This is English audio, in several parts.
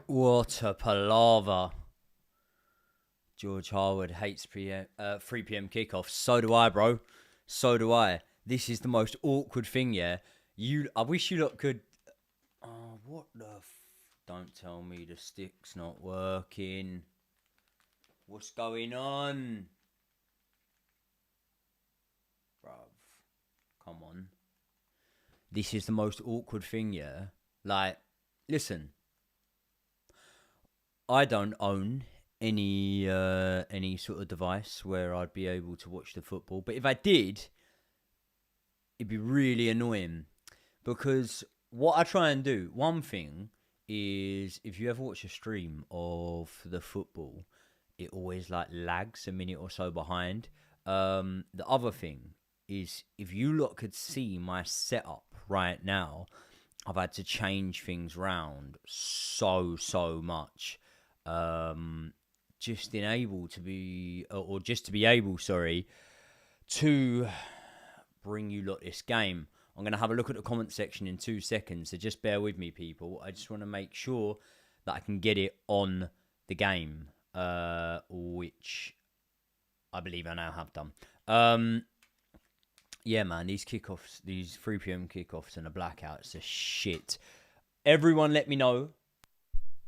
What a palaver. George Harwood hates 3 p.m. kickoff. So do I, bro. So do I. This is the most awkward thing, yeah. I wish you lot could. Oh, what the? Don't tell me the stick's not working. What's going on? Bruv. Come on. This is the most awkward thing, yeah. Like, listen. I don't own any sort of device where I'd be able to watch the football. But if I did, it'd be really annoying. Because what I try and do, one thing is if you ever watch a stream of the football, it always like lags a minute or so behind. The other thing is if you lot could see my setup right now, I've had to change things around so much. Just to be able, to bring you lot this game. I'm going to have a look at the comment section in 2 seconds, so just bear with me, people. I just want to make sure that I can get it on the game, which I believe I now have done. Yeah, man, these kickoffs, these 3 p.m. kickoffs and the blackouts are shit. Everyone let me know,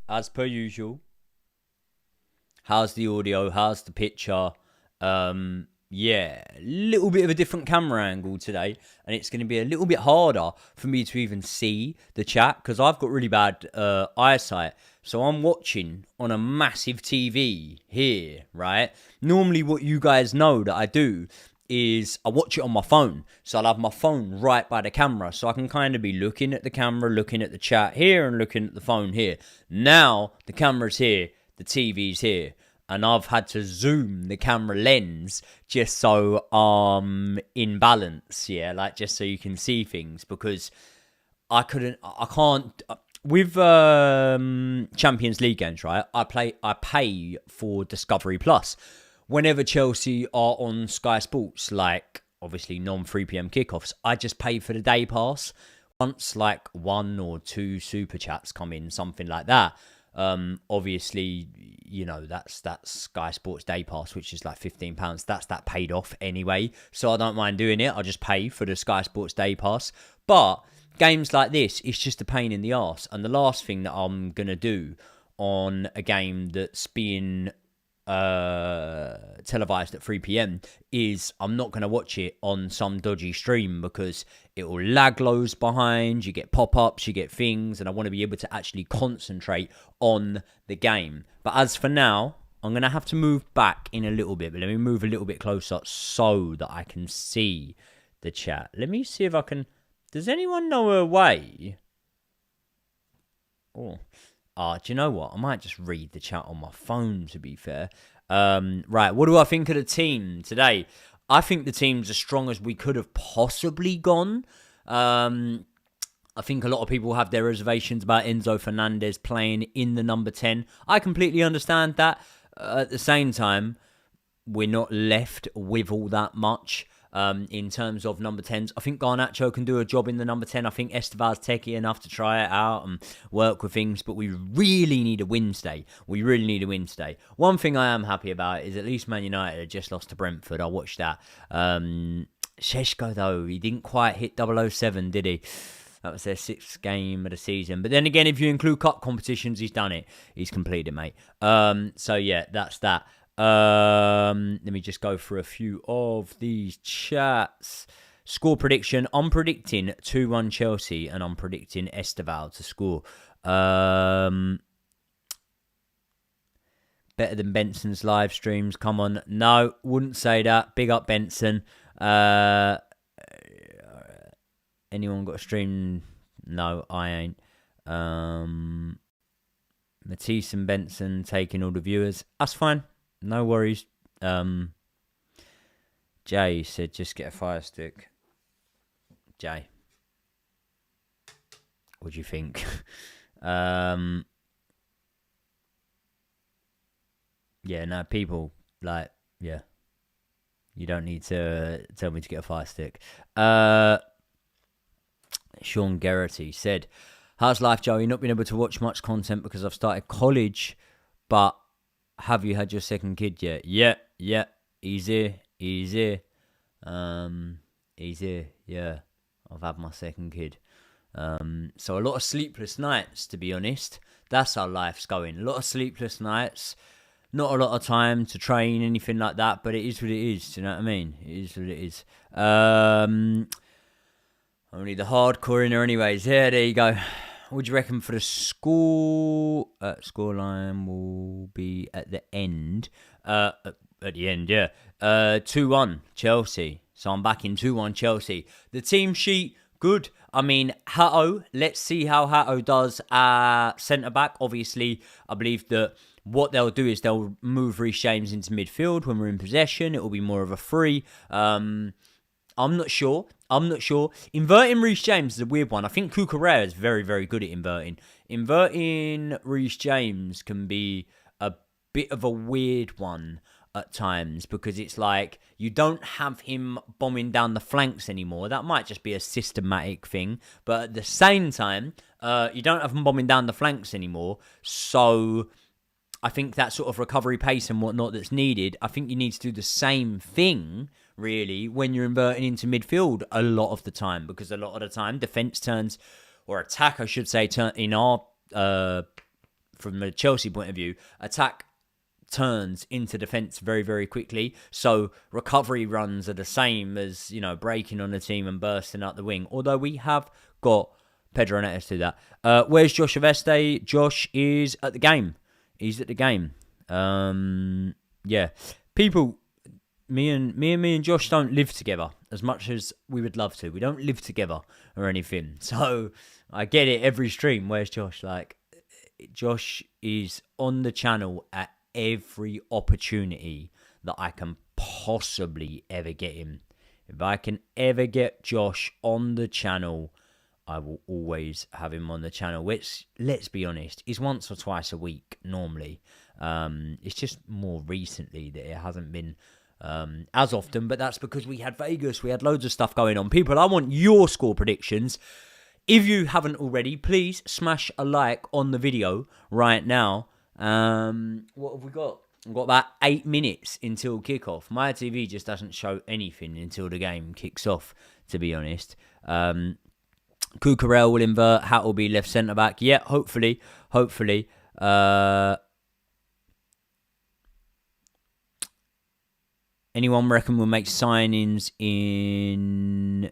as per usual, how's the audio, how's the picture. Yeah, a little bit of a different camera angle today, and it's going to be a little bit harder for me to even see the chat because I've got really bad eyesight. So I'm watching on a massive TV here, right? Normally what you guys know that I do is I watch it on my phone. So I'll have my phone right by the camera, so I can kind of be looking at the camera, looking at the chat here, and looking at the phone here. Now the camera's here, the TV's here, and I've had to zoom the camera lens just so in balance, yeah, like just so you can see things, because I can't with Champions League games, right? I pay for Discovery Plus. Whenever Chelsea are on Sky Sports, like obviously non-3 p.m. kickoffs, I just pay for the day pass. Once like 1 or 2 super chats come in, something like that. Obviously, you know, that's Sky Sports Day Pass, which is like £15. That's that paid off anyway, so I don't mind doing it. I just pay for the Sky Sports Day Pass. But games like this, it's just a pain in the arse. And the last thing that I'm gonna do on a game that's being televised at 3 p.m. is I'm not going to watch it on some dodgy stream because it will lag loads behind, you get pop-ups, you get things, and I want to be able to actually concentrate on the game. But as for now, I'm going to have to move back in a little bit, but let me move a little bit closer so that I can see the chat. Let me see if I can... Does anyone know a way? Oh... do you know what? I might just read the chat on my phone, to be fair. Right, what do I think of the team today? I think the team's as strong as we could have possibly gone. I think a lot of people have their reservations about Enzo Fernandez playing in the number 10. I completely understand that. At the same time, we're not left with all that much. In terms of number 10s, I think Garnacho can do a job in the number 10. I think Esteval's techie enough to try it out and work with things, but we really need a Wednesday. One thing I am happy about is at least Man United had just lost to Brentford. I watched that. Šeško, though, he didn't quite hit 007, did he? That was their 6th game of the season. But then again, if you include cup competitions, he's done it. He's completed, mate. So yeah, that's that. Let me just go through a few of these chats. Score prediction. I'm predicting 2-1 Chelsea, and I'm predicting Esteval to score. Better than Benson's live streams. Come on. No, wouldn't say that. Big up Benson. Anyone got a stream? No, I ain't. Matisse and Benson taking all the viewers. That's fine. No worries. Jay said just get a fire stick. Jay, what do you think? Yeah, no, people, like, yeah. You don't need to tell me to get a fire stick. Sean Geraghty said, How's life, Joey? Not been able to watch much content because I've started college, but have you had your second kid yet? Yeah. He's here. He's here. Yeah. I've had my second kid. So a lot of sleepless nights, to be honest. That's how life's going. A lot of sleepless nights. Not a lot of time to train, anything like that, but it is what it is. Do you know what I mean? It is what it is. Only the hardcore in her anyways. Yeah, there you go. What do you reckon for the scoreline will be at the end? At the end, yeah. 2-1 Chelsea. So I'm back in 2-1 Chelsea. The team sheet, good. I mean, Hato, let's see how Hato does centre-back. Obviously, I believe that what they'll do is they'll move Reece James into midfield when we're in possession. It will be more of a free. I'm not sure. Inverting Reece James is a weird one. I think Cucurella is very, very good at inverting. Inverting Reece James can be a bit of a weird one at times because it's like you don't have him bombing down the flanks anymore. That might just be a systematic thing. But at the same time, you don't have him bombing down the flanks anymore. So I think that sort of recovery pace and whatnot that's needed, I think you need to do the same thing, really, when you're inverting into midfield a lot of the time. Because a lot of the time, defence turns, or attack, I should say, from the Chelsea point of view, attack turns into defence very, very quickly. So recovery runs are the same as, breaking on the team and bursting out the wing. Although we have got Pedro Neto to do that. Where's Josh Aveste? Josh is at the game. He's at the game. Yeah. People, me and Josh don't live together as much as we would love to. We don't live together or anything. So I get it every stream. Where's Josh? Like, Josh is on the channel at every opportunity that I can possibly ever get him. If I can ever get Josh on the channel, I will always have him on the channel, which, let's be honest, is once or twice a week normally. It's just more recently that it hasn't been as often, but that's because we had Vegas. We had loads of stuff going on. People, I want your score predictions. If you haven't already, please smash a like on the video right now. What have we got? We've got about 8 minutes until kickoff. My TV just doesn't show anything until the game kicks off, to be honest. Cucurella will invert. Hat will be left centre back. Yeah, hopefully. Anyone reckon we'll make signings in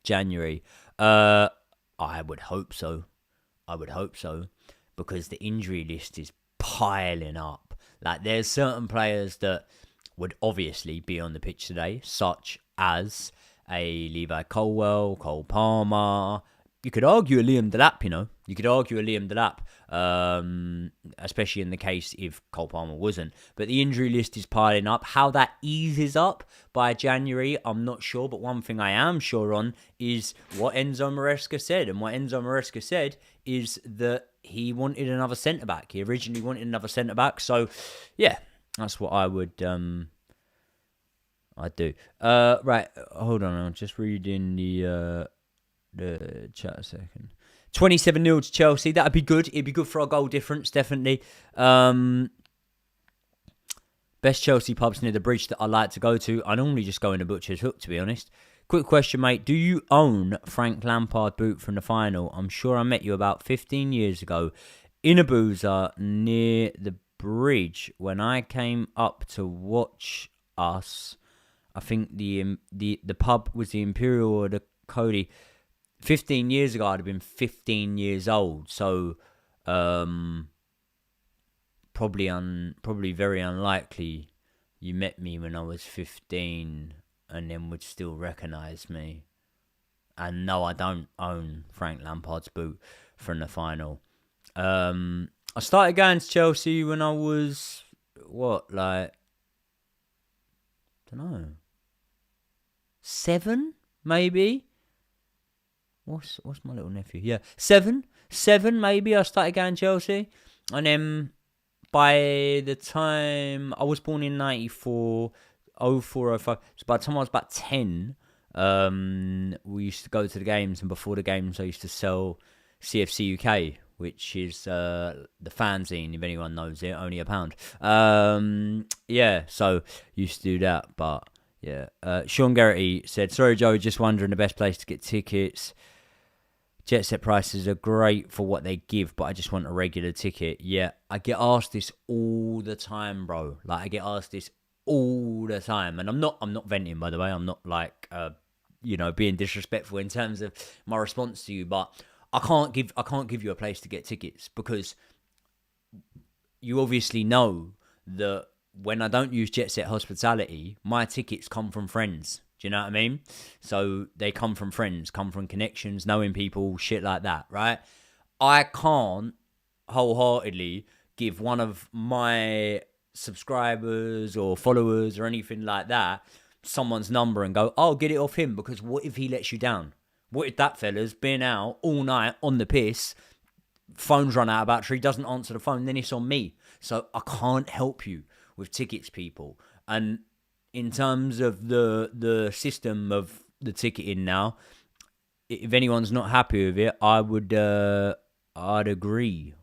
January? I would hope so. Because the injury list is piling up. Like, there's certain players that would obviously be on the pitch today, such as a Levi Colwell, Cole Palmer. You could argue a Liam Delap, especially in the case if Cole Palmer wasn't. But the injury list is piling up. How that eases up by January, I'm not sure. But one thing I am sure on is what Enzo Maresca said. And what Enzo Maresca said is that he wanted another centre-back. He originally wanted another centre-back. So, yeah, that's what I would... I do. Right, hold on. I'm just reading the chat a second. 27-0 to Chelsea. That'd be good. It'd be good for our goal difference, definitely. Best Chelsea pubs near the bridge that I like to go to. I normally just go in the Butcher's Hook, to be honest. Quick question, mate. Do you own Frank Lampard boot from the final? I'm sure I met you about 15 years ago in a boozer near the bridge when I came up to watch us. I think the pub was the Imperial or the Cody. 15 years ago, I'd have been 15 years old. So, probably very unlikely you met me when I was 15 and then would still recognise me. And no, I don't own Frank Lampard's boot from the final. I started going to Chelsea when I was, I don't know, 7, maybe? What's my little nephew? Yeah, 7 maybe I started going to Chelsea. And then by the time I was born in 94, 04, 05, so by the time I was about 10, we used to go to the games, and before the games I used to sell CFC UK, which is the fanzine, if anyone knows it, only £1. Yeah, so used to do that, but yeah. Sean Garrity said, sorry, Joe, just wondering the best place to get tickets. Jet Set prices are great for what they give, but I just want a regular ticket. Yeah, I get asked this all the time, bro. Like, I get asked this all the time, and I'm not venting, by the way. I'm not like being disrespectful in terms of my response to you, but I can't give you a place to get tickets, because you obviously know that when I don't use Jet Set Hospitality, my tickets come from friends. Do you know what I mean? So they come from friends, come from connections, knowing people, shit like that, right? I can't wholeheartedly give one of my subscribers or followers or anything like that someone's number and go, oh, get it off him, because what if he lets you down? What if that fella's been out all night on the piss, phone's run out of battery, doesn't answer the phone, then it's on me. So I can't help you with tickets, people. And in terms of the system of the ticketing now, if anyone's not happy with it, I'd agree.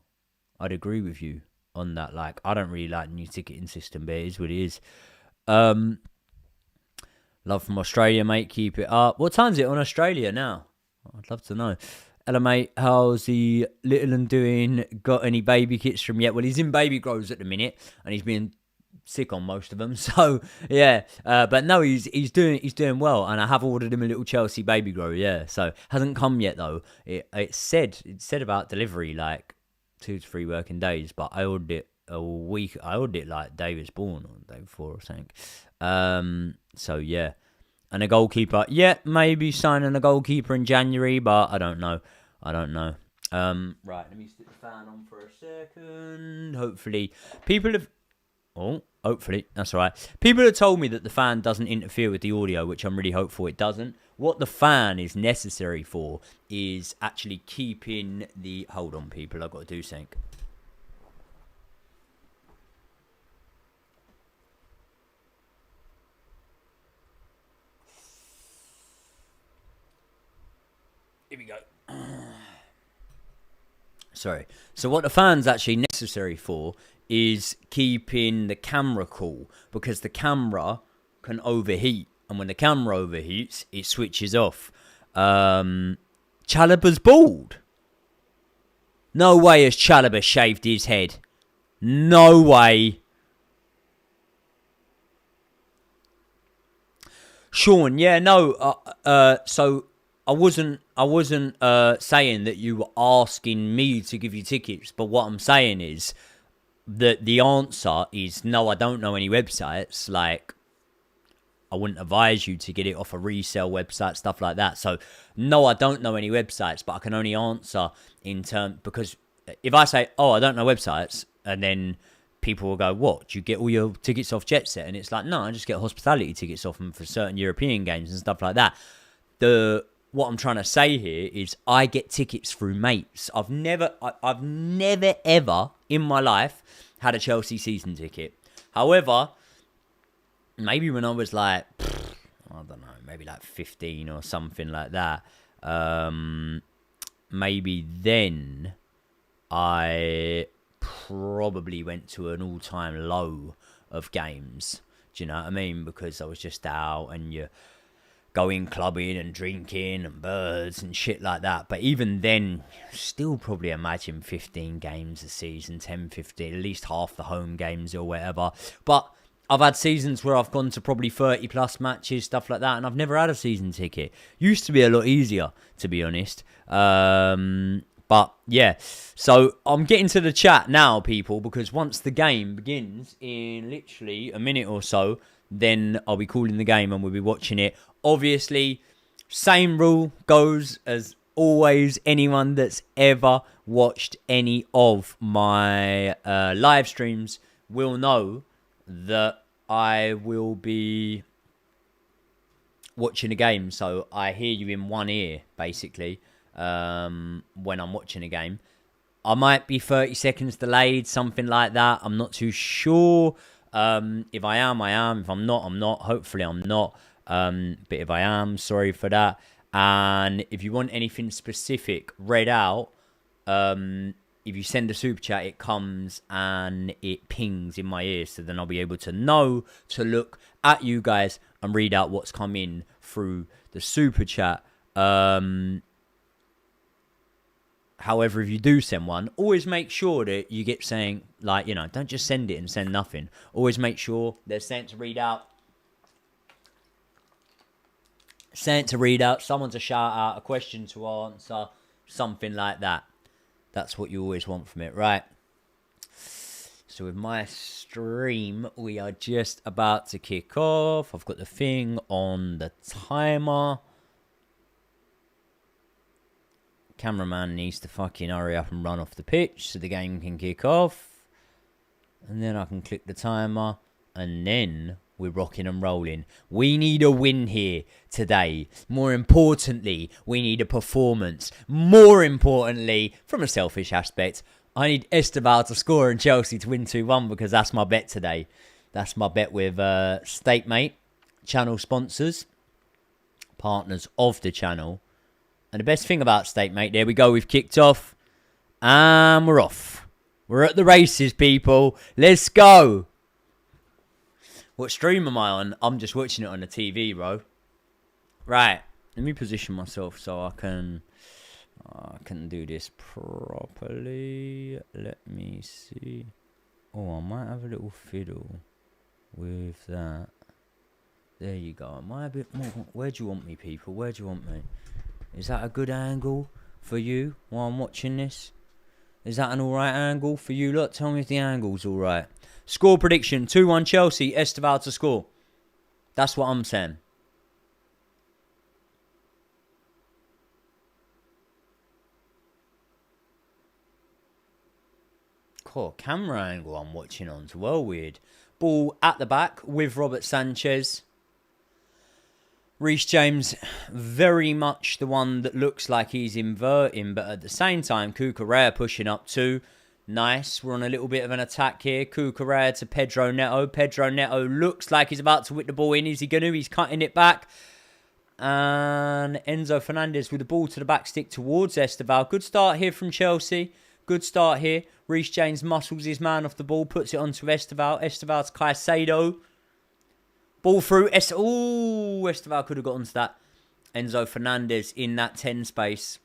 I'd agree with you on that. Like, I don't really like the new ticketing system, but it is what it is. Love from Australia, mate. Keep it up. What time's it on Australia now? I'd love to know. Hello, mate. How's the little one doing? Got any baby kits from yet? Well, he's in baby grows at the minute, and he's been sick on most of them. So yeah, but no, he's doing well, and I have ordered him a little Chelsea baby grow. Yeah, so hasn't come yet though. It said about delivery like 2 to 3 working days, but I ordered it a week. I ordered it like day was born or the day before or something. So yeah, and a goalkeeper. Yeah, maybe signing a goalkeeper in January, but I don't know. Right, let me stick the fan on for a second. Hopefully, people have. Oh, hopefully, that's all right. People have told me that the fan doesn't interfere with the audio, which I'm really hopeful it doesn't. What the fan is necessary for is actually keeping the... Hold on, people, I've got to do something. Here we go. Sorry. So what the fan's actually necessary for is keeping the camera cool, because the camera can overheat, and when the camera overheats, it switches off. Chalobah's bald. No way has Chalobah shaved his head. No way. Sean, yeah, no. So I wasn't saying that you were asking me to give you tickets, but what I'm saying is that the answer is no, I don't know any websites. Like, I wouldn't advise you to get it off a resale website, stuff like that. So, no, I don't know any websites, but I can only answer in terms, because if I say, oh, I don't know websites, and then people will go, what, do you get all your tickets off Jet Set? And it's like, no, I just get hospitality tickets off them for certain European games and stuff like that. What I'm trying to say here is I get tickets through mates. I've never ever in my life had a Chelsea season ticket. However, maybe when I was like, I don't know, maybe like 15 or something like that, maybe then I probably went to an all-time low of games. Do you know what I mean? Because I was just out and you're going clubbing and drinking and birds and shit like that. But even then, still probably imagine 15 games a season, 10, 15, at least half the home games or whatever. But I've had seasons where I've gone to probably 30 plus matches, stuff like that, and I've never had a season ticket. Used to be a lot easier, to be honest. But yeah, so I'm getting to the chat now, people, because once the game begins in literally a minute or so, then I'll be calling the game and we'll be watching it. Obviously, same rule goes as always. Anyone that's ever watched any of my live streams will know that I will be watching a game. So I hear you in one ear, basically, when I'm watching a game. I might be 30 seconds delayed, something like that. I'm not too sure. If I am, I am. If I'm not, I'm not. Hopefully I'm not. But if I am, sorry for that. And if you want anything specific read out, if you send a super chat, it comes and it pings in my ear. So then I'll be able to know to look at you guys and read out what's come in through the super chat. However, if you do send one, always make sure that you get saying, like, you know, don't just send it and send nothing. Always make sure there's something to read out. Something to read out, someone to shout out, a question to answer, something like that. That's what you always want from it, right? So with my stream, we are just about to kick off. I've got the thing on the timer. Cameraman needs to fucking hurry up and run off the pitch so the game can kick off. And then I can click the timer. And then we're rocking and rolling. We need a win here today. More importantly, we need a performance. More importantly, from a selfish aspect, I need Esteval to score and Chelsea to win 2-1 because that's my bet today. That's my bet with StateMate, channel sponsors, partners of the channel. And the best thing about StateMate, there we go, we've kicked off. And we're off. We're at the races, people. Let's go. What stream am I on? I'm just watching it on the TV, bro. Right. Let me position myself so I can do this properly. Let me see. Oh, I might have a little fiddle with that. There you go. Am I a bit more? Where do you want me, people? Where do you want me? Is that a good angle for you while I'm watching this? Is that an alright angle for you? Look, tell me if the angle's alright. Score prediction, 2-1 Chelsea, Esteval to score. That's what I'm saying. Cool, camera angle I'm watching on's well weird. Ball at the back with Robert Sanchez. Reece James, very much the one that looks like he's inverting, but at the same time, Cucurella pushing up too. Nice. We're on a little bit of an attack here. Cucurella to Pedro Neto. Pedro Neto looks like he's about to whip the ball in. Is he going to? He's cutting it back. And Enzo Fernandez with the ball to the back stick towards Esteval. Good start here from Chelsea. Good start here. Reece James muscles his man off the ball. Puts it onto Esteval. Esteval to Caicedo. Ball through. Esteval could have got onto that. Enzo Fernandez in that 10 space.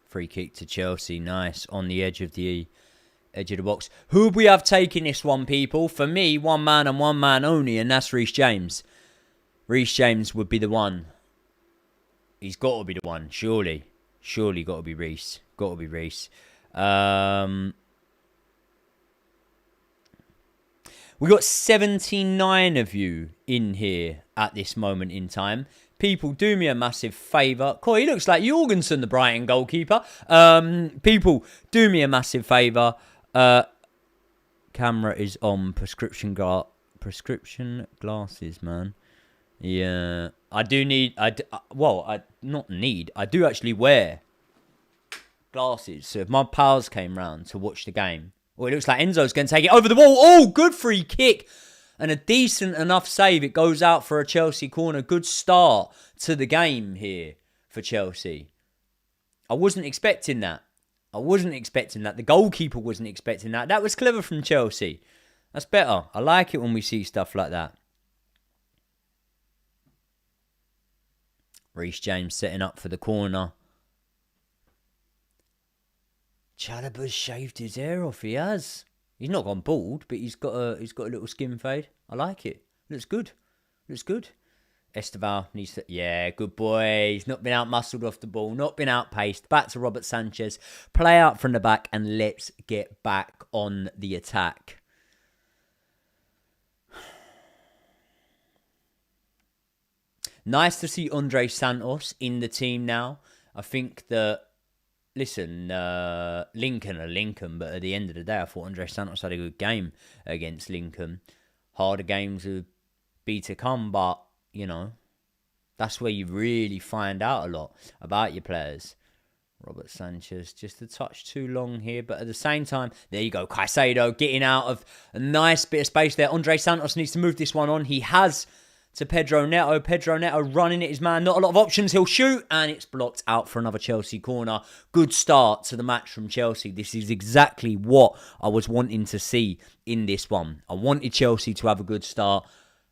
Free kick to Chelsea. Nice. On the edge of the box. Who would we have taken this one, people? For me, one man and one man only, and that's Reece James. Reece James would be the one. He's got to be the one, surely. Surely got to be Reece. Got to be Reece. We got 79 of you in here at this moment in time. People, do me a massive favour. Cool, he looks like Jorgensen, the Brighton goalkeeper. People, do me a massive favour. Camera is on. Prescription glasses, man. Yeah, I do need. I do actually wear glasses. So if my pals came round to watch the game, well, it looks like Enzo's going to take it over the wall. Oh, good free kick. And a decent enough save. It goes out for a Chelsea corner. Good start to the game here for Chelsea. I wasn't expecting that. The goalkeeper wasn't expecting that. That was clever from Chelsea. That's better. I like it when we see stuff like that. Reece James setting up for the corner. Chalobah's shaved his hair off. He has. He's not gone bald, but he's got a little skin fade. I like it. Looks good. Esteval needs to... Yeah, good boy. He's not been out-muscled off the ball. Not been out-paced. Back to Robert Sanchez. Play out from the back and let's get back on the attack. Nice to see Andre Santos in the team now. I think that... Listen, Lincoln are Lincoln, but at the end of the day, I thought Andre Santos had a good game against Lincoln. Harder games would be to come, but, you know, that's where you really find out a lot about your players. Robert Sanchez, just a touch too long here, but at the same time, there you go. Caicedo getting out of a nice bit of space there. Andre Santos needs to move this one on. He has to Pedro Neto. Pedro Neto running at his man. Not a lot of options. He'll shoot, and it's blocked out for another Chelsea corner. Good start to the match from Chelsea. This is exactly what I was wanting to see in this one. I wanted Chelsea to have a good start,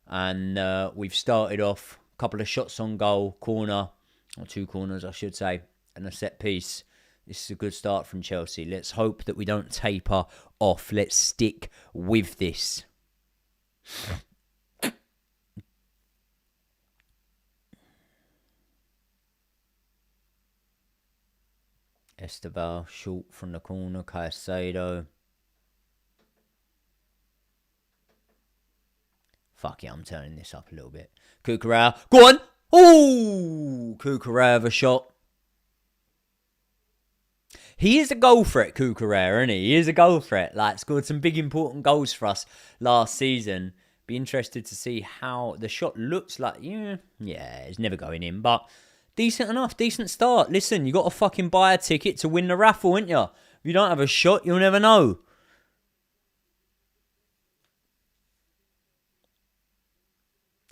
and we've started off a couple of shots on goal, corner, or 2 corners, I should say, and a set piece. This is a good start from Chelsea. Let's hope that we don't taper off. Let's stick with this. Esteval, short from the corner. Caicedo. Fuck it, I'm turning this up a little bit. Cucurella. Go on! Ooh! Cucurella with a shot. He is a goal threat, Cucurella, isn't he? He is a goal threat. Like, scored some big important goals for us last season. Be interested to see how the shot looks like. Yeah, it's never going in, but decent enough, decent start. Listen, you got to fucking buy a ticket to win the raffle, ain't you? If you don't have a shot, you'll never know.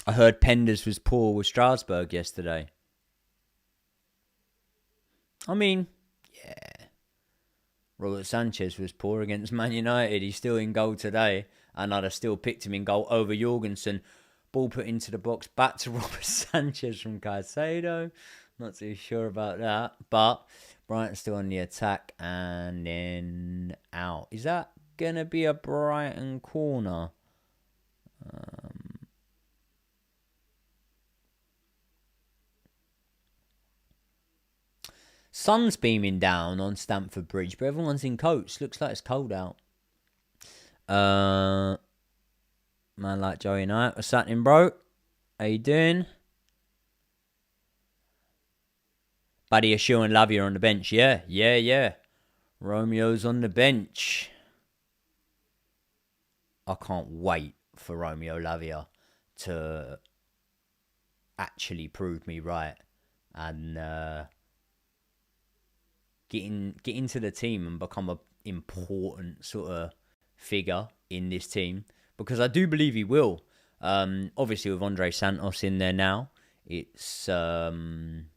I heard Penders was poor with Strasbourg yesterday. I mean, yeah. Robert Sanchez was poor against Man United. He's still in goal today. And I'd have still picked him in goal over Jorgensen. Ball put into the box. Back to Robert Sanchez from Caicedo. Not too sure about that. But Brighton still on the attack. And then out. Is that going to be a Brighton corner? Sun's beaming down on Stamford Bridge, but everyone's in coats. Looks like it's cold out. Man like Joey Knight. What's happening, bro? How you doing? Buddy Ashu and Lavia on the bench. Yeah. Romeo's on the bench. I can't wait for Romeo Lavia to actually prove me right. And get into the team and become an important sort of figure in this team, because I do believe he will. Obviously with Andre Santos in there now, it's with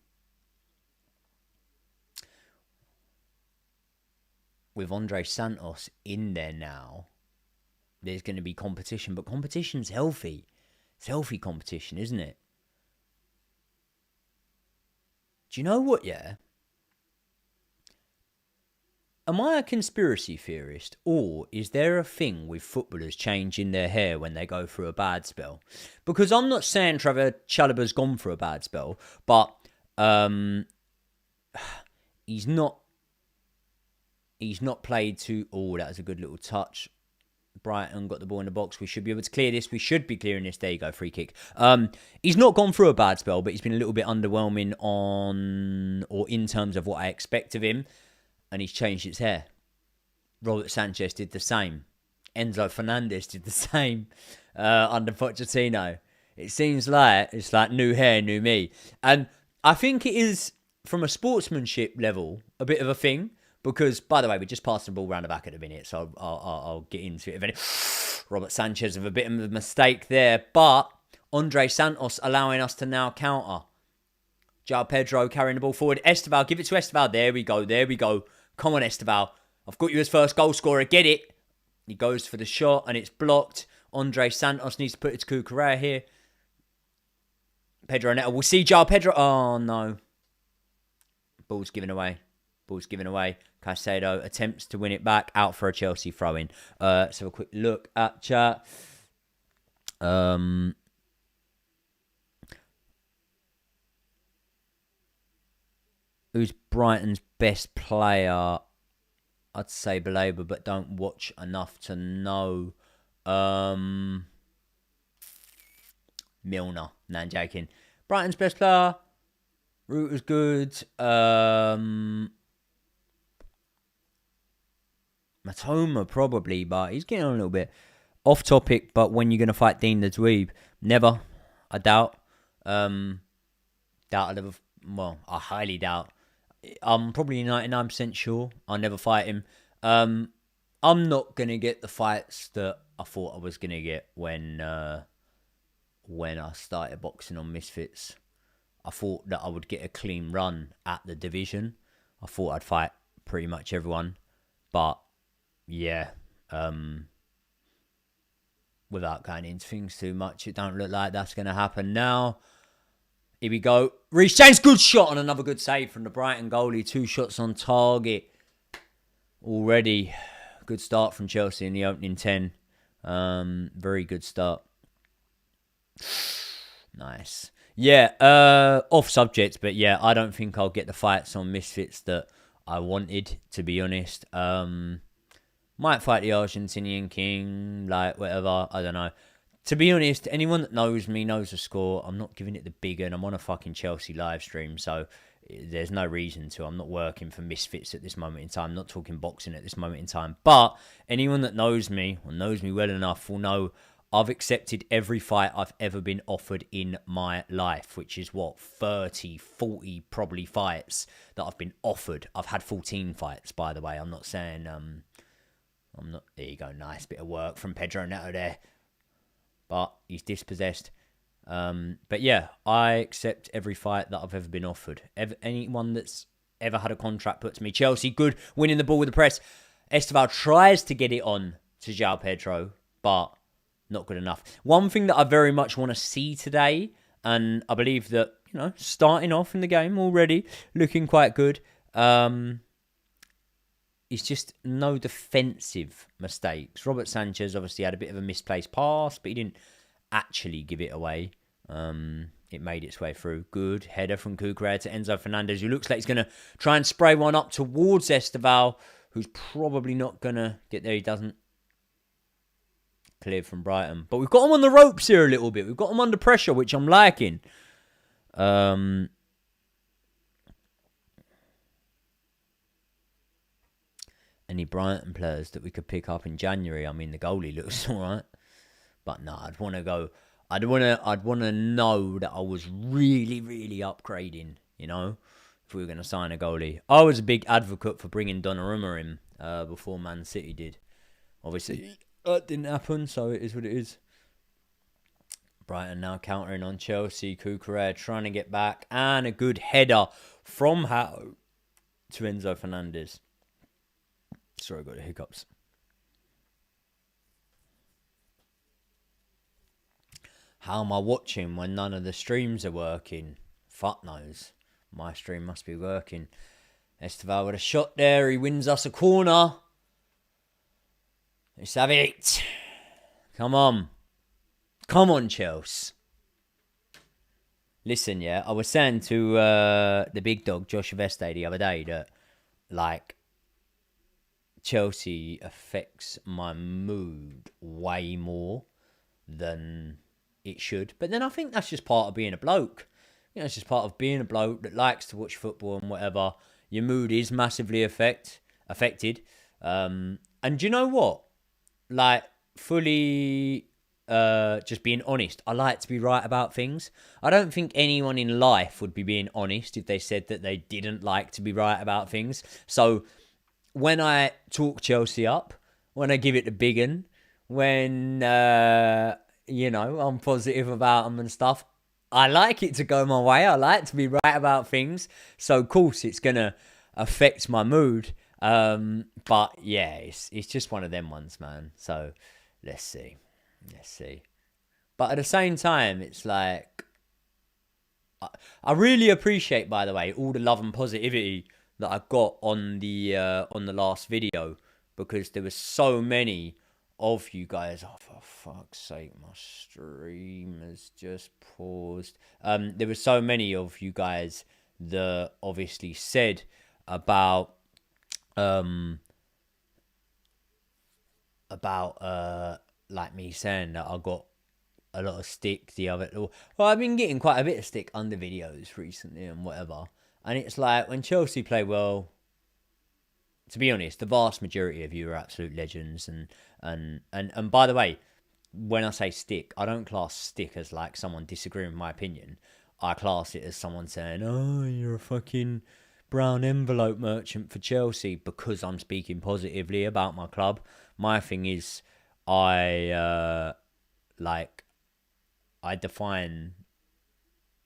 Andre Santos in there now, there's going to be competition, but competition's healthy. It's healthy competition, isn't it? Do you know what, yeah? Am I a conspiracy theorist, or is there a thing with footballers changing their hair when they go through a bad spell? Because I'm not saying Trevor Chalobah's gone through a bad spell, but he's not played to... Oh, that was a good little touch. Brighton got the ball in the box. We should be able to clear this. We should be clearing this. There you go, free kick. He's not gone through a bad spell, but he's been a little bit underwhelming in terms of what I expect of him. And he's changed his hair. Robert Sanchez did the same. Enzo Fernandez did the same under Pochettino. It seems like it's like new hair, new me. And I think it is, from a sportsmanship level, a bit of a thing. Because, by the way, we're just passing the ball around the back at the minute. So I'll get into it. Robert Sanchez with a bit of a mistake there. But Andre Santos allowing us to now counter. João Pedro carrying the ball forward. Esteval, give it to Esteval. There we go. Come on, Esteval. I've got you as first goal scorer. Get it. He goes for the shot and it's blocked. Andre Santos needs to put it to Cucurella here. Pedro Neto. We'll see João Pedro. Oh, no. Ball's given away. Caicedo attempts to win it back. Out for a Chelsea throw-in. Let's have a quick look at chat. Who's Brighton's best player? I'd say Chalobah, but don't watch enough to know. Milner. No, I'm joking. Brighton's best player. Root was good. Matoma probably, but he's getting on a little bit off topic. But when you're going to fight Dean the Dweeb? Never. I doubt. I highly doubt I'm probably 99% sure I'll never fight him. I'm not gonna get the fights that I thought I was gonna get when I started boxing on Misfits. I thought that I would get a clean run at the division. I thought I'd fight pretty much everyone, but yeah, without going into things too much, it don't look like that's gonna happen now. Here we go. Reece James, good shot and another good save from the Brighton goalie. 2 shots on target already. Good start from Chelsea in the opening 10. Very good start. Nice. Yeah, off subject, but yeah, I don't think I'll get the fights on Misfits that I wanted, to be honest. Might fight the Argentinian King, like whatever, I don't know. To be honest, anyone that knows me knows the score. I'm not giving it the big one. I'm on a fucking Chelsea live stream, so there's no reason to. I'm not working for Misfits at this moment in time. I'm not talking boxing at this moment in time. But anyone that knows me, or knows me well enough, will know I've accepted every fight I've ever been offered in my life, which is what, 30, 40 probably fights that I've been offered. I've had 14 fights, by the way. I'm not saying, I'm not, there you go, nice bit of work from Pedro Neto there. But he's dispossessed. But yeah, I accept every fight that I've ever been offered. Anyone that's ever had a contract put to me. Chelsea, good, winning the ball with the press. Esteval tries to get it on to João Pedro, but not good enough. One thing that I very much want to see today, and I believe that, you know, starting off in the game already, looking quite good, is just no defensive mistakes. Robert Sanchez obviously had a bit of a misplaced pass, but he didn't actually give it away. It made its way through. Good header from Cucurella to Enzo Fernandez, who looks like he's going to try and spray one up towards Esteval, who's probably not going to get there. He doesn't. Cleared from Brighton. But we've got him on the ropes here a little bit. We've got him under pressure, which I'm liking. Any Brighton players that we could pick up in January? I mean, the goalie looks all right. But no, I'd want to go. I'd want to know that I was really, really upgrading, you know, if we were going to sign a goalie. I was a big advocate for bringing Donnarumma in before Man City did. Obviously, that didn't happen, so it is what it is. Brighton now countering on Chelsea. Cucurella trying to get back. And a good header from Howe to Enzo Fernandez. Sorry, I got the hiccups. How am I watching when none of the streams are working? Fuck knows. My stream must be working. Esteval with a shot there. He wins us a corner. Let's have it. Come on. Come on, Chelsea. Listen, yeah, I was saying to the big dog, Josh Veste, the other day that, like, Chelsea affects my mood way more than it should. But then I think that's just part of being a bloke. You know, it's just part of being a bloke that likes to watch football and whatever. Your mood is massively affected. And do you know what? Like, fully just being honest. I like to be right about things. I don't think anyone in life would be being honest if they said that they didn't like to be right about things. So when I talk Chelsea up, when I give it the big un, when, you know, I'm positive about them and stuff, I like it to go my way. I like to be right about things. So, of course, it's going to affect my mood. But, yeah, it's just one of them ones, man. So, let's see. But at the same time, it's like, I really appreciate, by the way, all the love and positivity that I got on the last video, because there were so many of you guys. Oh, for fuck's sake, my stream has just paused. There were so many of you guys that obviously said about like me saying that I got a lot of stick the other. Well, I've been getting quite a bit of stick under videos recently and whatever. And it's like, when Chelsea play well, to be honest, the vast majority of you are absolute legends. And by the way, when I say stick, I don't class stick as like someone disagreeing with my opinion. I class it as someone saying, oh, you're a fucking brown envelope merchant for Chelsea because I'm speaking positively about my club. My thing is, I define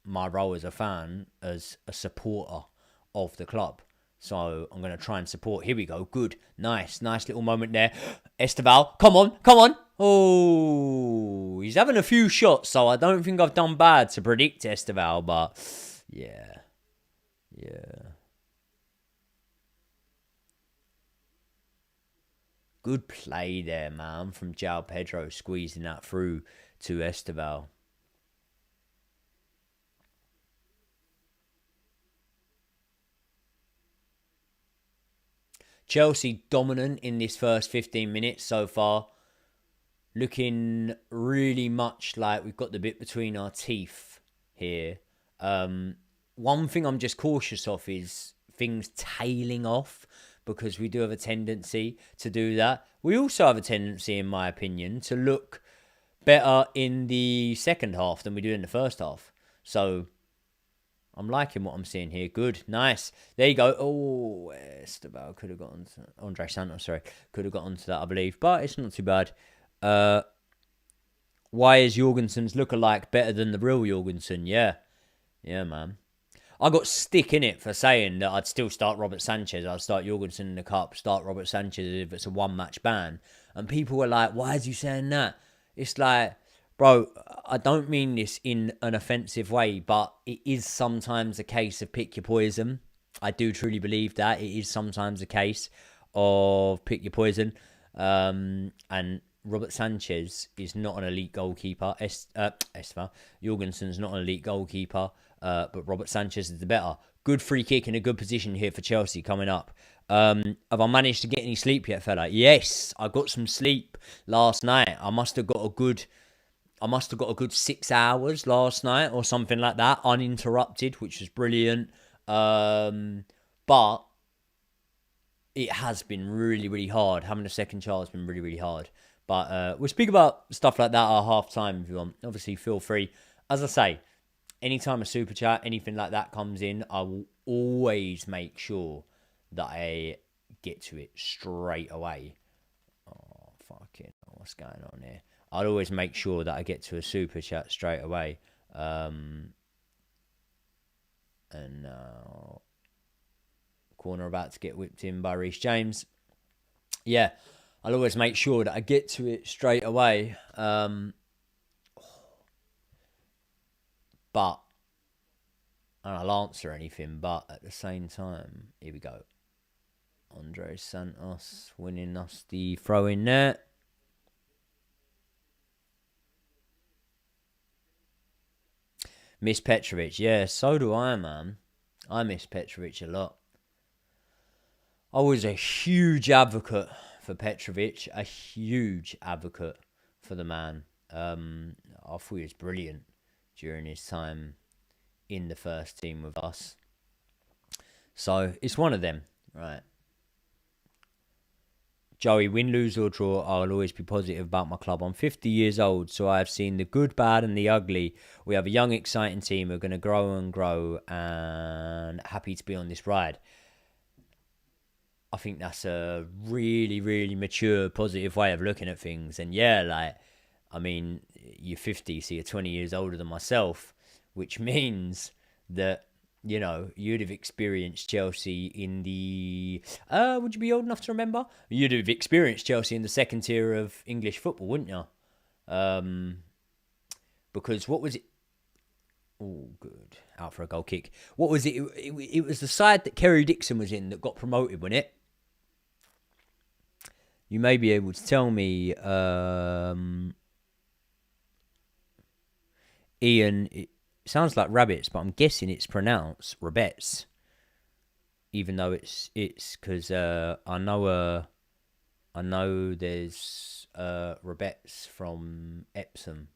my role as a fan as a supporter of the club. So I'm going to try and support. Here we go. Good. Nice little moment there. Esteval, come on. Oh, he's having a few shots, so I don't think I've done bad to predict Esteval, but yeah. Good play there, man, from João Pedro squeezing that through to Esteval. Chelsea dominant in this first 15 minutes so far. Looking really much like we've got the bit between our teeth here. One thing I'm just cautious of is things tailing off, because we do have a tendency to do that. We also have a tendency, in my opinion, to look better in the second half than we do in the first half. So I'm liking what I'm seeing here. Good. Nice. There you go. Oh, Esteban could have gotten to Andre Santos, sorry. Could have got onto that, I believe. But it's not too bad. Why is Jorgensen's lookalike better than the real Jorgensen? Yeah. Yeah, man. I got stick in it for saying that I'd still start Robert Sanchez. I'd start Jorgensen in the cup, start Robert Sanchez if it's a one-match ban. And people were like, why is you saying that? It's like, bro, I don't mean this in an offensive way, but it is sometimes a case of pick your poison. I do truly believe that. It is sometimes a case of pick your poison. And Robert Sanchez is not an elite goalkeeper. Jorgensen's not an elite goalkeeper, but Robert Sanchez is the better. Good free kick in a good position here for Chelsea coming up. Have I managed to get any sleep yet, fella? Yes, I got some sleep last night. I must have got a good 6 hours last night or something like that, uninterrupted, which was brilliant. But it has been really, really hard. Having a second child has been really, really hard. But we'll speak about stuff like that at half time if you want. Obviously, feel free. As I say, anytime a super chat, anything like that comes in, I will always make sure that I get to it straight away. Oh, fucking, what's going on here? I'd always make sure that I get to a super chat straight away. And now, corner about to get whipped in by Reece James. Yeah, I'll always make sure that I get to it straight away. But and I'll answer anything, but at the same time, here we go. Andre Santos winning us the throw in there. Miss Petrovic. Yeah, so do I, man. I miss Petrovic a lot. I was a huge advocate for Petrovic, a huge advocate for the man. I thought he was brilliant during his time in the first team with us. So it's one of them, right? Joey, win, lose or draw, I'll always be positive about my club. I'm 50 years old, so I have seen the good, bad and the ugly. We have a young, exciting team. We're going to grow and grow, and happy to be on this ride. I think that's a really, really mature, positive way of looking at things. And yeah, like, I mean, you're 50, so you're 20 years older than myself, which means that, you know, you'd have experienced Chelsea in the... would you be old enough to remember? You'd have experienced Chelsea in the second tier of English football, wouldn't you? Because what was it? Oh, good. Out for a goal kick. What was it? It was the side that Kerry Dixon was in that got promoted, wasn't it? You may be able to tell me, Ian... It sounds like rabbits, but I'm guessing it's pronounced rabbets. Even though it's because I know there's rabbets from Epsom.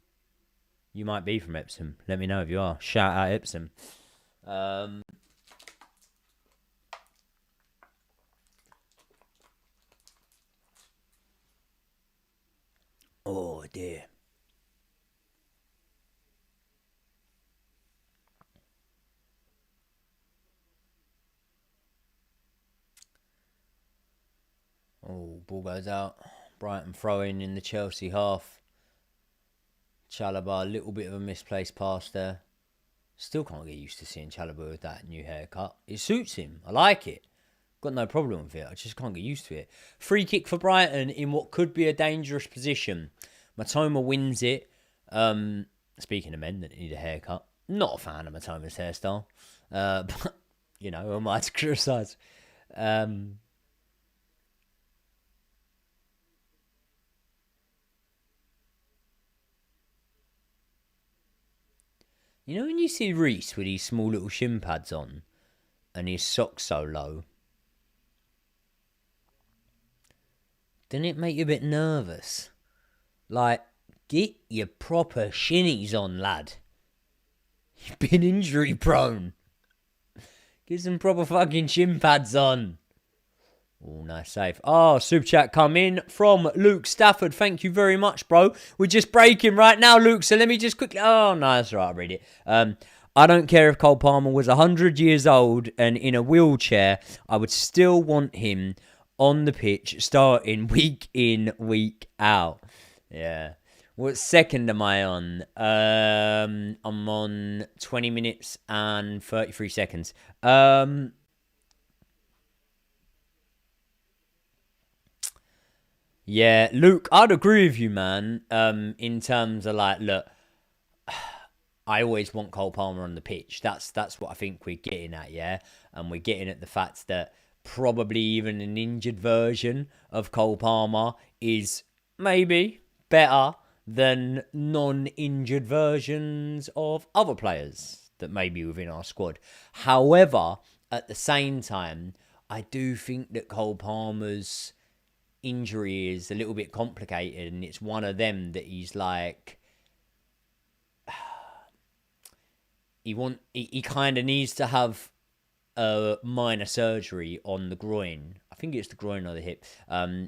You might be from Epsom. Let me know if you are. Shout out Epsom. Oh dear. Oh, ball goes out. Brighton throwing in the Chelsea half. Chalobah, a little bit of a misplaced pass there. Still can't get used to seeing Chalobah with that new haircut. It suits him. I like it. Got no problem with it. I just can't get used to it. Free kick for Brighton in what could be a dangerous position. Matoma wins it. Speaking of men that need a haircut, not a fan of Matoma's hairstyle. But, you know, who am I to criticise? You know when you see Reece with these small little shin pads on and his socks so low, doesn't it make you a bit nervous? Like, get your proper shinnies on, lad. You've been injury prone. Get some proper fucking shin pads on. Oh, nice save. Oh, super chat come in from Luke Stafford. Thank you very much, bro. We're just breaking right now, Luke. So let me just quickly... Oh, nice. Right, I'll read it. I don't care if Cole Palmer was 100 years old and in a wheelchair. I would still want him on the pitch starting week in, week out. Yeah. What second am I on? I'm on 20 minutes and 33 seconds. Yeah, Luke, I'd agree with you, man. In terms of like, look, I always want Cole Palmer on the pitch. That's what I think we're getting at, yeah? And we're getting at the fact that probably even an injured version of Cole Palmer is maybe better than non-injured versions of other players that may be within our squad. However, at the same time, I do think that Cole Palmer's injury is a little bit complicated, and it's one of them that he's like... He kind of needs to have a minor surgery on the groin. I think it's the groin or the hip.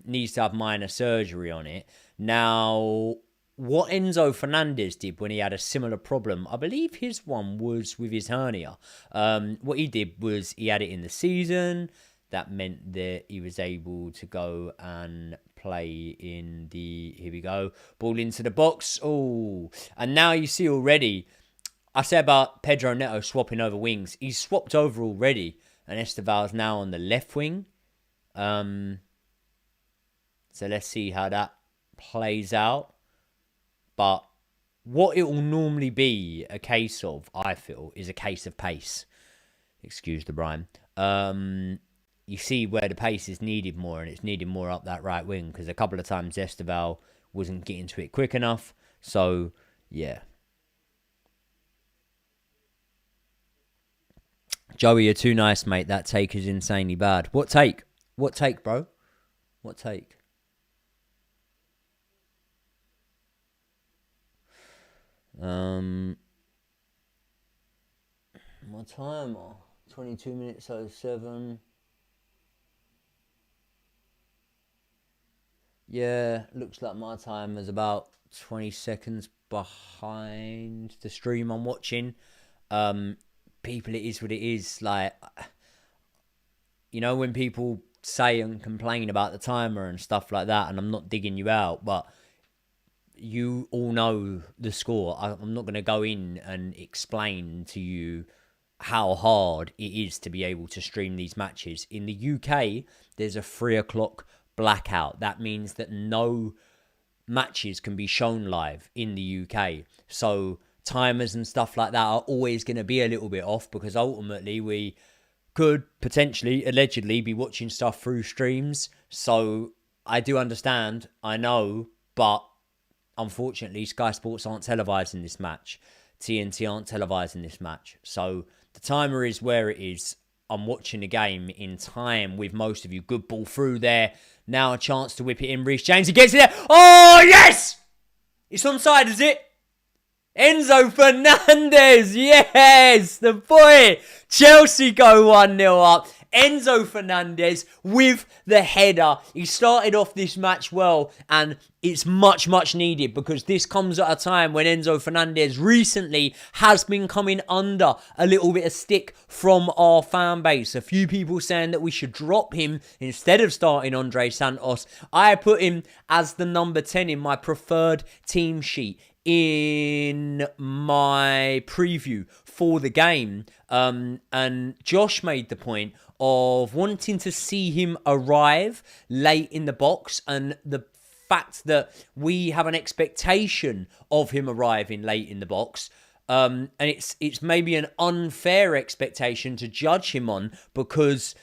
Needs to have minor surgery on it. Now, what Enzo Fernandez did when he had a similar problem, I believe his one was with his hernia. What he did was he had it in the season. That meant that he was able to go and play in the... Here we go. Ball into the box. Oh, and now you see already... I said about Pedro Neto swapping over wings. He's swapped over already. And Esteval's now on the left wing. So let's see how that plays out. But what it will normally be a case of, I feel, is a case of pace. Excuse the rhyme. You see where the pace is needed more, and it's needed more up that right wing. Because a couple of times Esteval wasn't getting to it quick enough. So, yeah. Joey, you're too nice, mate. That take is insanely bad. What take? What take, bro? What take? My timer. 22 minutes 07. Yeah, looks like my time is about 20 seconds behind the stream I'm watching. People, it is what it is. Like, you know, when people say and complain about the timer and stuff like that, and I'm not digging you out, but you all know the score. I'm not going to go in and explain to you how hard it is to be able to stream these matches. In the UK, there's a 3 o'clock blackout. That means that no matches can be shown live in the UK. So timers and stuff like that are always going to be a little bit off, because ultimately we could potentially, allegedly, be watching stuff through streams. So I do understand, I know, but unfortunately Sky Sports aren't televising this match. TNT aren't televising this match. So the timer is where it is. I'm watching the game in time with most of you. Good ball through there. Now a chance to whip it in. Reece James, he gets it there. Oh, yes! It's onside, is it? Enzo Fernandez, yes, the boy. Chelsea go 1-0 up. Enzo Fernandez with the header. He started off this match well, and it's much, much needed because this comes at a time when Enzo Fernandez recently has been coming under a little bit of stick from our fan base. A few people saying that we should drop him instead of starting Andre Santos. I put him as the number 10 in my preferred team sheet in my preview for the game. And Josh made the point of wanting to see him arrive late in the box, and the fact that we have an expectation of him arriving late in the box. And it's maybe an unfair expectation to judge him on because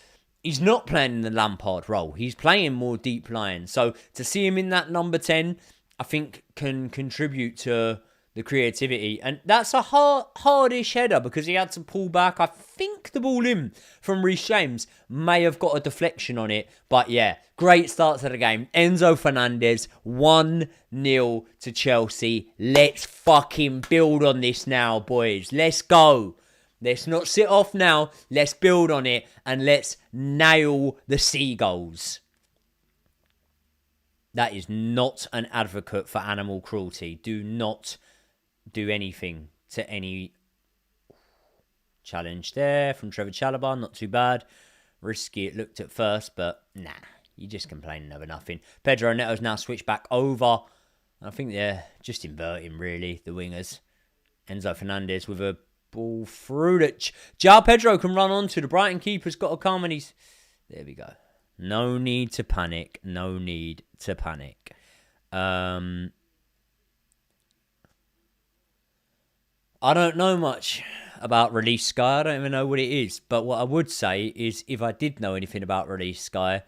he's not playing in the Lampard role. He's playing more deep line. So to see him in that number 10, I think can contribute to the creativity. And that's a hardish header because he had to pull back. I think the ball in from Reece James may have got a deflection on it. But yeah, great start to the game. Enzo Fernandez, 1-0 to Chelsea. Let's fucking build on this now, boys. Let's go. Let's not sit off now. Let's build on it and let's nail the Seagulls. That is not an advocate for animal cruelty. Do not do anything to any challenge there from Trevor Chalobah. Not too bad. Risky it looked at first, but nah. You're just complaining over nothing. Pedro Neto's now switched back over. I think they're just inverting, really, the wingers. Enzo Fernandez with a ball through that João Pedro can run onto. The Brighton keeper's got to come and he's... There we go. No need to panic. No need to panic. I don't know much about Release Sky. I don't even know what it is. But what I would say is if I did know anything about Release Sky,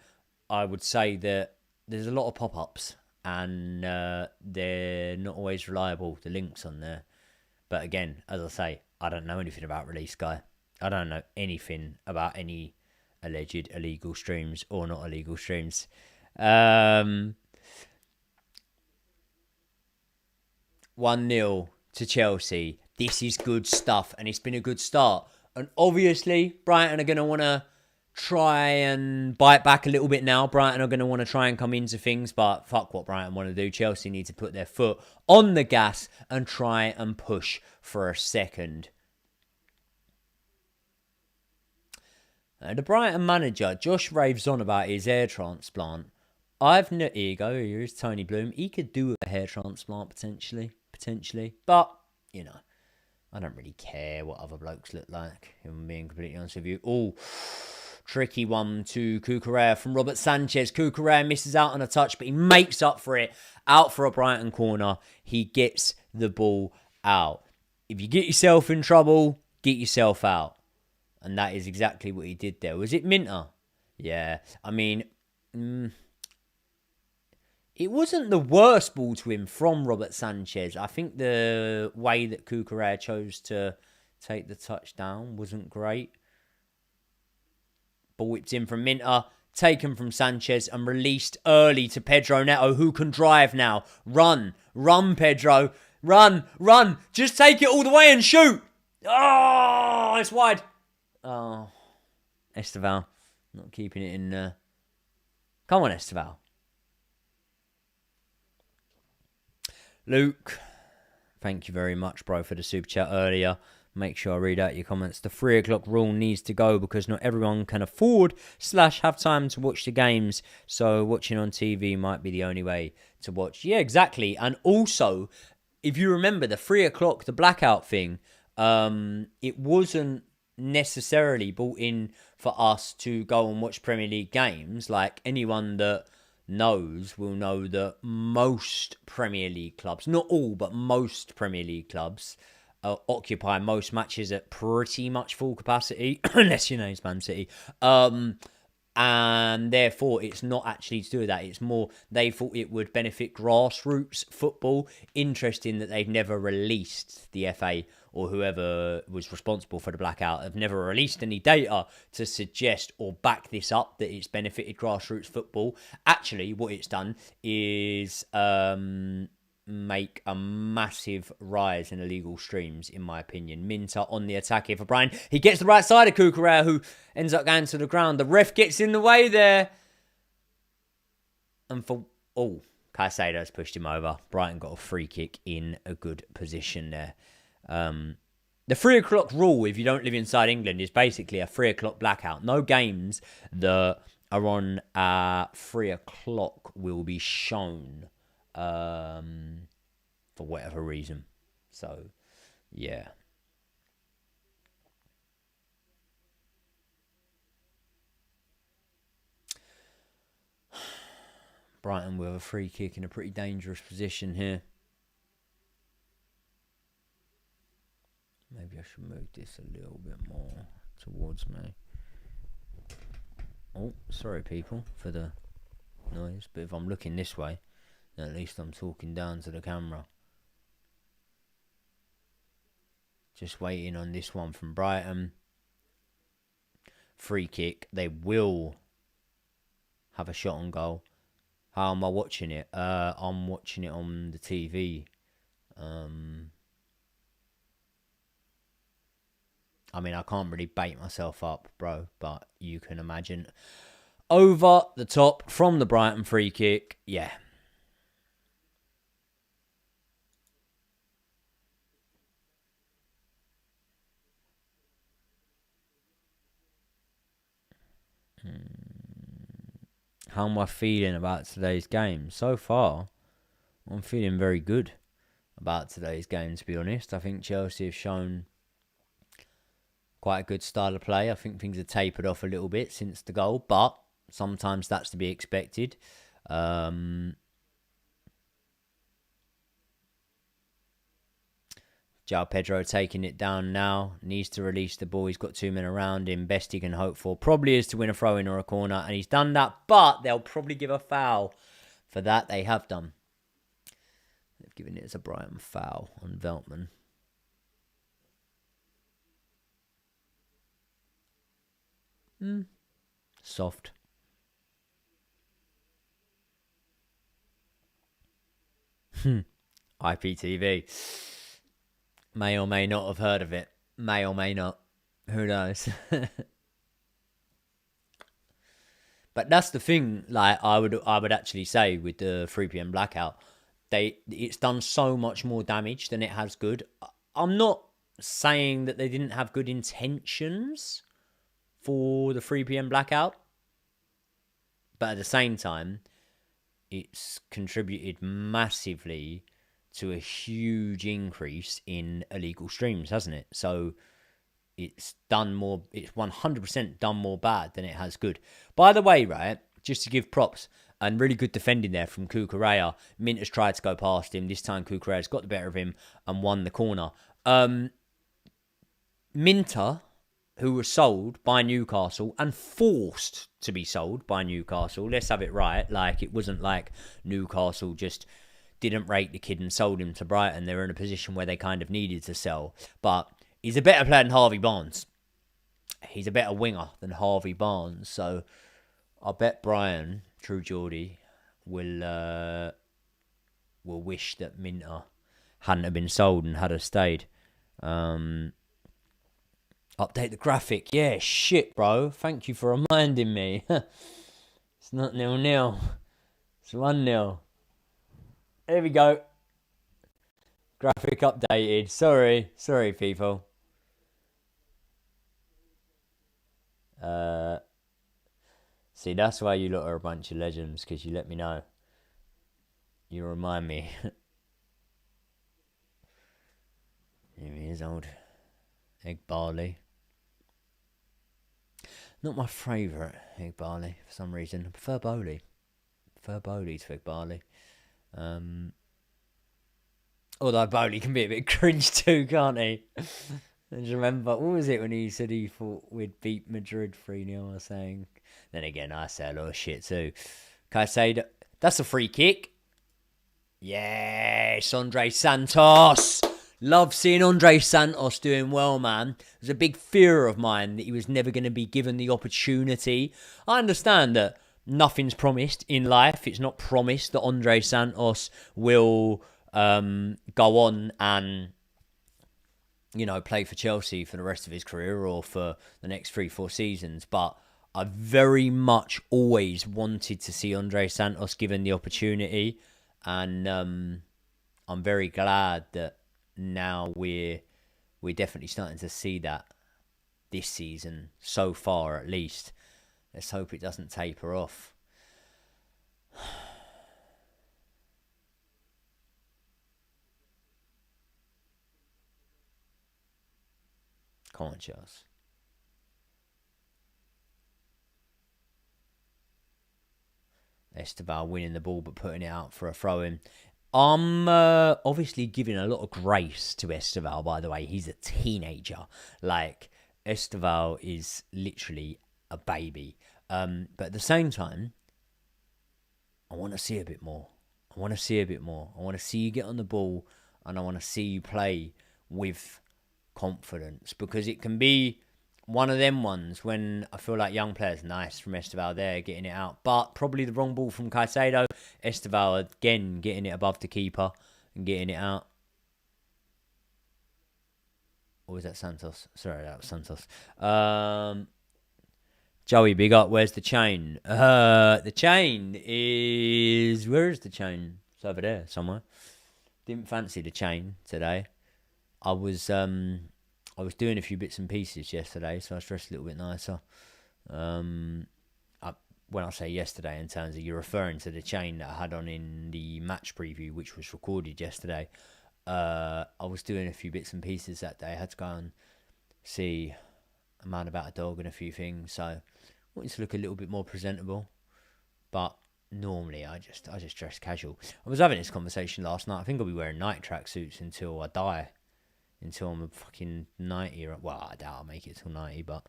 I would say that there's a lot of pop-ups and they're not always reliable, the links on there. But again, as I say, I don't know anything about Release Sky. I don't know anything about any alleged illegal streams or not illegal streams. 1-0 to Chelsea. This is good stuff, and it's been a good start. And obviously, Brighton are going to want to try and bite back a little bit now. Brighton are going to want to try and come into things, but fuck what Brighton want to do. Chelsea need to put their foot on the gas and try and push for a second. The Brighton manager, Josh, raves on about his hair transplant. Here you go, here's Tony Bloom. He could do a hair transplant potentially. But, you know, I don't really care what other blokes look like, if I'm being completely honest with you. Oh, tricky one to Cucurella from Robert Sanchez. Cucurella misses out on a touch, but he makes up for it. Out for a Brighton corner. He gets the ball out. If you get yourself in trouble, get yourself out. And that is exactly what he did there. Was it Minter? Yeah. I mean, it wasn't the worst ball to him from Robert Sanchez. I think the way that Cucurella chose to take the touchdown wasn't great. Ball whipped in from Minter, taken from Sanchez and released early to Pedro Neto, who can drive now. Run, Pedro. Run. Just take it all the way and shoot. Oh, it's wide. Oh, Esteval, not keeping it in. Come on, Esteval. Luke, thank you very much, bro, for the super chat earlier. Make sure I read out your comments. The 3 o'clock rule needs to go because not everyone can afford / have time to watch the games. So watching on TV might be the only way to watch. Yeah, exactly. And also, if you remember the 3 o'clock, the blackout thing, it wasn't necessarily brought in for us to go and watch Premier League games. Like anyone that knows will know that most Premier League clubs, not all, but most Premier League clubs occupy most matches at pretty much full capacity, unless you know it's Man City. And therefore, it's not actually to do with that. It's more, they thought it would benefit grassroots football. Interesting that they've never released, the FA or whoever was responsible for the blackout, have never released any data to suggest or back this up, that it's benefited grassroots football. Actually, what it's done is make a massive rise in illegal streams, in my opinion. Minter on the attack here for Brighton. He gets the right side of Cucurella, who ends up going to the ground. The ref gets in the way there. And for... Oh, Caicedo's pushed him over. Brighton got a free kick in a good position there. The 3 o'clock rule, if you don't live inside England, is basically a 3 o'clock blackout. No games that are on 3 o'clock will be shown for whatever reason. So, yeah. Brighton with a free kick in a pretty dangerous position here. Maybe I should move this a little bit more towards me. Oh, sorry people for the noise, but if I'm looking this way, then at least I'm talking down to the camera. Just waiting on this one from Brighton. Free kick. They will have a shot on goal. How am I watching it? I'm watching it on the TV. I mean, I can't really bait myself up, bro, but you can imagine. Over the top from the Brighton free kick. Yeah. How am I feeling about today's game? So far, I'm feeling very good about today's game, to be honest. I think Chelsea have shown quite a good style of play. I think things have tapered off a little bit since the goal, but sometimes that's to be expected. João Pedro taking it down now. Needs to release the ball. He's got 2 men around him. Best he can hope for probably is to win a throw-in or a corner, and he's done that, but they'll probably give a foul for that. They have done. They've given it as a Brighton foul on Veltman. Soft. IPTV. May or may not have heard of it. May or may not. Who knows? But that's the thing. Like I would actually say with the 3 p.m. blackout, it's done so much more damage than it has good. I'm not saying that they didn't have good intentions for the 3 p.m. blackout, but at the same time, it's contributed massively to a huge increase in illegal streams, hasn't it? So it's done more, it's 100% done more bad than it has good. By the way, right, just to give props, and really good defending there from Cucurella. Minter's tried to go past him. This time Cucurella's got the better of him and won the corner. Minter, who was sold by Newcastle and forced to be sold by Newcastle. Let's have it right. Like, it wasn't like Newcastle just didn't rate the kid and sold him to Brighton. They were in a position where they kind of needed to sell. But he's a better player than Harvey Barnes. He's a better winger than Harvey Barnes. So I bet Brian, True Geordie, will wish that Minter hadn't have been sold and had have stayed. Update the graphic. Yeah, shit, bro. Thank you for reminding me. It's not 0-0. It's 1-0. There we go. Graphic updated. Sorry, people. See, that's why you lot are a bunch of legends, because you let me know. You remind me. Here he is, old egg barley. Not my favourite egg barley for some reason. I prefer Bowley. To egg barley. Although Bowley can be a bit cringe too, can't he? I just remember, what was it when he said he thought we'd beat Madrid 3-0 or saying? Then again, I say a lot of shit too. Caicedo, that's a free kick. Yes, Andre Santos. Love seeing Andre Santos doing well, man. There's a big fear of mine that he was never going to be given the opportunity. I understand that nothing's promised in life. It's not promised that Andre Santos will go on and, you know, play for Chelsea for the rest of his career or for the next 3-4 seasons. But I very much always wanted to see Andre Santos given the opportunity. And I'm very glad that now we're definitely starting to see that this season, so far at least. Let's hope it doesn't taper off. Come on, Charles. Esteval winning the ball but putting it out for a throw-in. I'm obviously giving a lot of grace to Esteval, by the way. He's a teenager. Like, Esteval is literally a baby. But at the same time, I want to see a bit more. I want to see you get on the ball, and I want to see you play with confidence, because it can be one of them ones when I feel like young players, nice from Esteval there, getting it out, but probably the wrong ball from Caicedo. Esteval again getting it above the keeper and getting it out. Or was that Santos? Sorry, that was Santos. Joey, big up. Where's the chain? The chain is... Where is the chain? It's over there somewhere. Didn't fancy the chain today. I was doing a few bits and pieces yesterday, so I was dressed a little bit nicer. When I say yesterday, in terms of, you're referring to the chain that I had on in the match preview, which was recorded yesterday. I was doing a few bits and pieces that day. I had to go and see a man about a dog and a few things, so I wanted to look a little bit more presentable. But normally I just dress casual. I was having this conversation last night. I think I'll be wearing night tracksuits until I die. Until I'm a fucking 90. Well, I doubt I'll make it till 90, but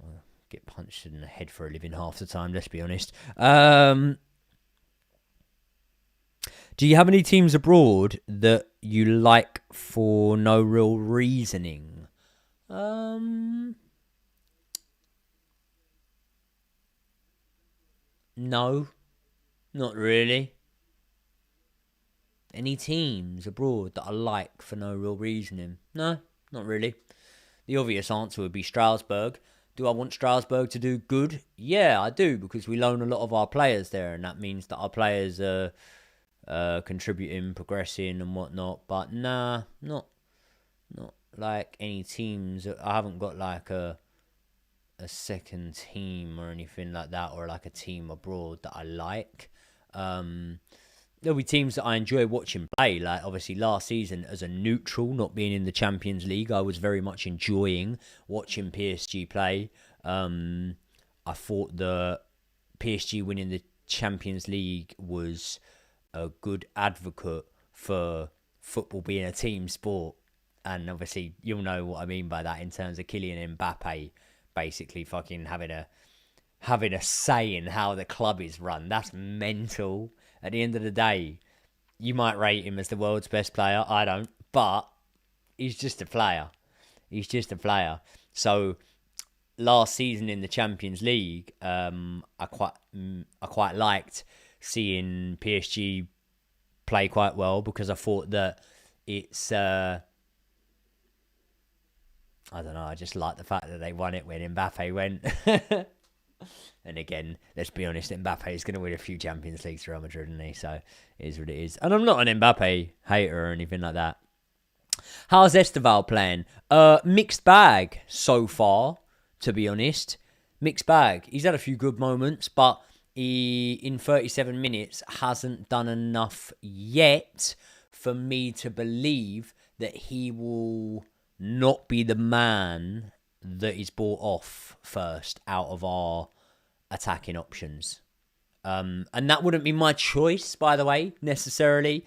I'll get punched in the head for a living half the time, let's be honest. Do you have any teams abroad that you like for no real reasoning? No, not really. Any teams abroad that I like for no real reasoning? No, not really. The obvious answer would be Strasbourg. Do I want Strasbourg to do good? Yeah, I do, because we loan a lot of our players there, and that means that our players are contributing, progressing and whatnot. But nah, not like any teams. I haven't got like a second team or anything like that, or like a team abroad that I like. There'll be teams that I enjoy watching play. Like, obviously, last season, as a neutral, not being in the Champions League, I was very much enjoying watching PSG play. I thought the PSG winning the Champions League was a good advocate for football being a team sport. And obviously, you'll know what I mean by that in terms of Kylian Mbappe basically fucking having a say in how the club is run. That's mental. At the end of the day, you might rate him as the world's best player. I don't. But he's just a player. So last season in the Champions League, I quite liked seeing PSG play quite well, because I thought that it's... I don't know, I just like the fact that they won it when Mbappe went. And again, let's be honest, Mbappe is going to win a few Champions Leagues for Real Madrid, isn't he? So it is what it is. And I'm not an Mbappe hater or anything like that. How's Esteval playing? Mixed bag so far, to be honest. Mixed bag. He's had a few good moments, but he, in 37 minutes, hasn't done enough yet for me to believe that he will not be the man that is bought off first out of our attacking options. And that wouldn't be my choice, by the way, necessarily.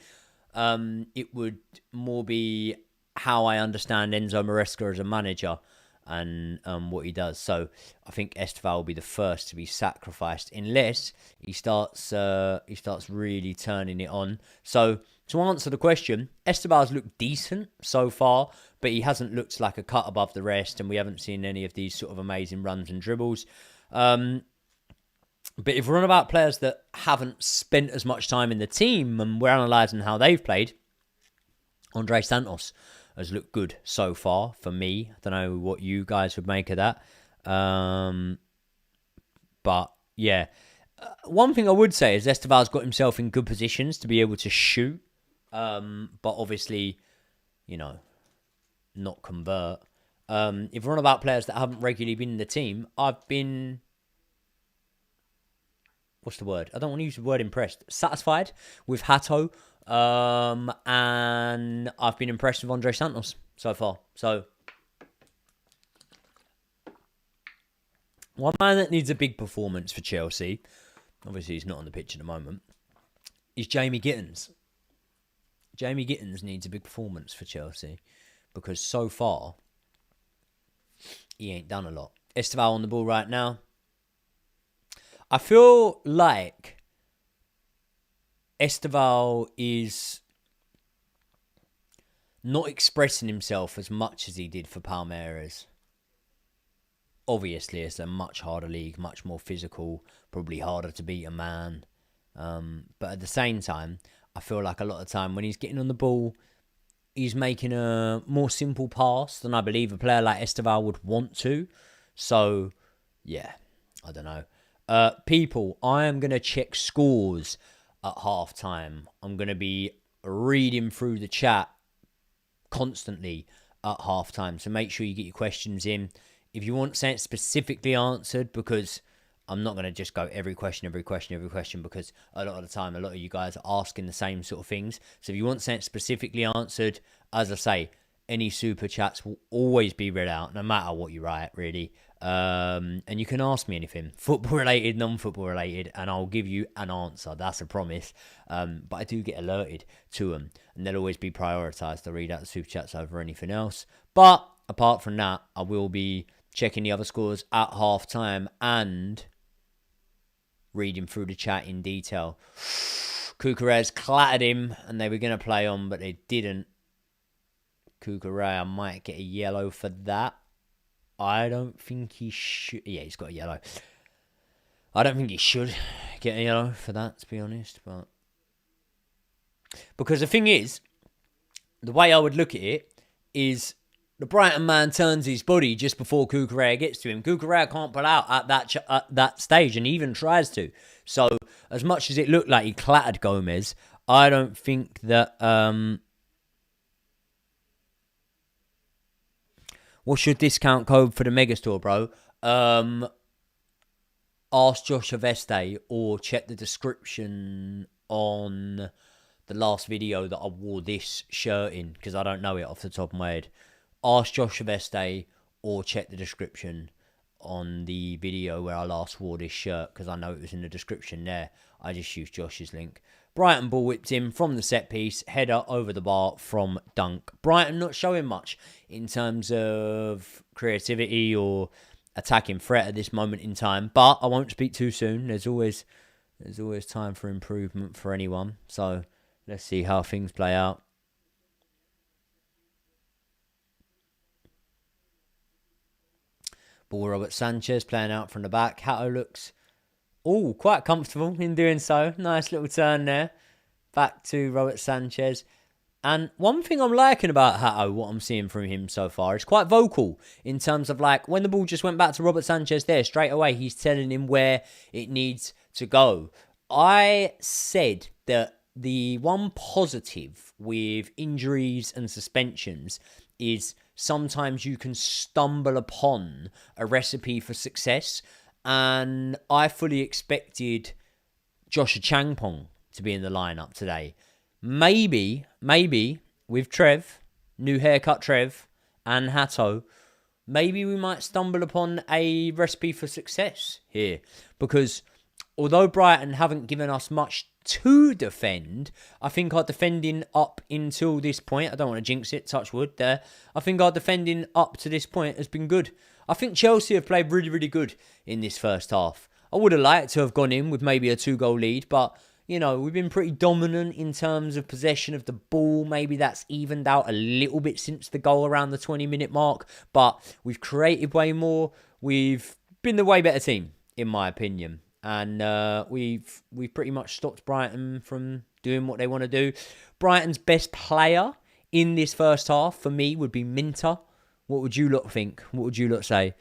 It would more be how I understand Enzo Maresca as a manager and what he does. So I think Esteval will be the first to be sacrificed unless he starts really turning it on. So to answer the question, Esteval's looked decent so far, but he hasn't looked like a cut above the rest, and we haven't seen any of these sort of amazing runs and dribbles. But if we're on about players that haven't spent as much time in the team and we're analysing how they've played, Andre Santos has looked good so far for me. I don't know what you guys would make of that. But yeah, one thing I would say is Esteval's got himself in good positions to be able to shoot. But obviously, not convert. If we're on about players that haven't regularly been in the team, I've been... What's the word? I don't want to use the word impressed. Satisfied with Hato. And I've been impressed with Andre Santos so far. So, one man that needs a big performance for Chelsea, obviously he's not on the pitch at the moment, is Jamie Gittins. Jamie Gittins needs a big performance for Chelsea because so far he ain't done a lot. Esteval on the ball right now. I feel like Esteval is not expressing himself as much as he did for Palmeiras. Obviously, it's a much harder league, much more physical, probably harder to beat a man. But at the same time, I feel like a lot of the time when he's getting on the ball, he's making a more simple pass than I believe a player like Esteval would want to. So, yeah, I don't know. People, I am going to check scores at halftime. I'm going to be reading through the chat constantly at halftime. So make sure you get your questions in. If you want something specifically answered, because I'm not going to just go every question, because a lot of the time, a lot of you guys are asking the same sort of things. So if you want something specifically answered, as I say, any super chats will always be read out, no matter what you write, really. And you can ask me anything, football related, non-football related, and I'll give you an answer. That's a promise. But I do get alerted to them, and they'll always be prioritised to read out the super chats over anything else. But apart from that, I will be checking the other scores at half time and reading through the chat in detail. Cucurella clattered him, and they were going to play on, but they didn't. Cucurella might get a yellow for that. I don't think he should. Yeah, he's got a yellow. I don't think he should get a yellow for that, to be honest. But because the thing is, the way I would look at it is the Brighton man turns his body just before Cucurella gets to him. Cucurella can't pull out at that stage, and he even tries to. So, as much as it looked like he clattered Gomez, I don't think that... What's your discount code for the Megastore, bro? Ask Josh Aveste or check the description on the last video that I wore this shirt in, because I don't know it off the top of my head. Ask Josh Aveste or check the description on the video where I last wore this shirt, because I know it was in the description there. I just used Josh's link. Brighton ball whipped in from the set piece, header over the bar from Dunk. Brighton not showing much in terms of creativity or attacking threat at this moment in time, but I won't speak too soon. There's always time for improvement for anyone. So let's see how things play out. Ball Robert Sanchez playing out from the back. Hato looks quite comfortable in doing so. Nice little turn there. Back to Robert Sanchez. And one thing I'm liking about Hato, what I'm seeing from him so far, is quite vocal in terms of, like, when the ball just went back to Robert Sanchez there, straight away he's telling him where it needs to go. I said that the one positive with injuries and suspensions is sometimes you can stumble upon a recipe for success. And I fully expected Joshua Changpong to be in the lineup today. Maybe with Trev, new haircut Trev, and Hato, maybe we might stumble upon a recipe for success here. Because although Brighton haven't given us much to defend, I think our defending up until this point, I don't want to jinx it, touch wood there, I think our defending up to this point has been good. I think Chelsea have played really, really good in this first half. I would have liked to have gone in with maybe a 2-goal lead, but, you know, we've been pretty dominant in terms of possession of the ball. Maybe that's evened out a little bit since the goal around the 20-minute mark, but we've created way more. We've been the way better team, in my opinion. And we've pretty much stopped Brighton from doing what they want to do. Brighton's best player in this first half for me would be Minter. What would you lot think? What would you lot say?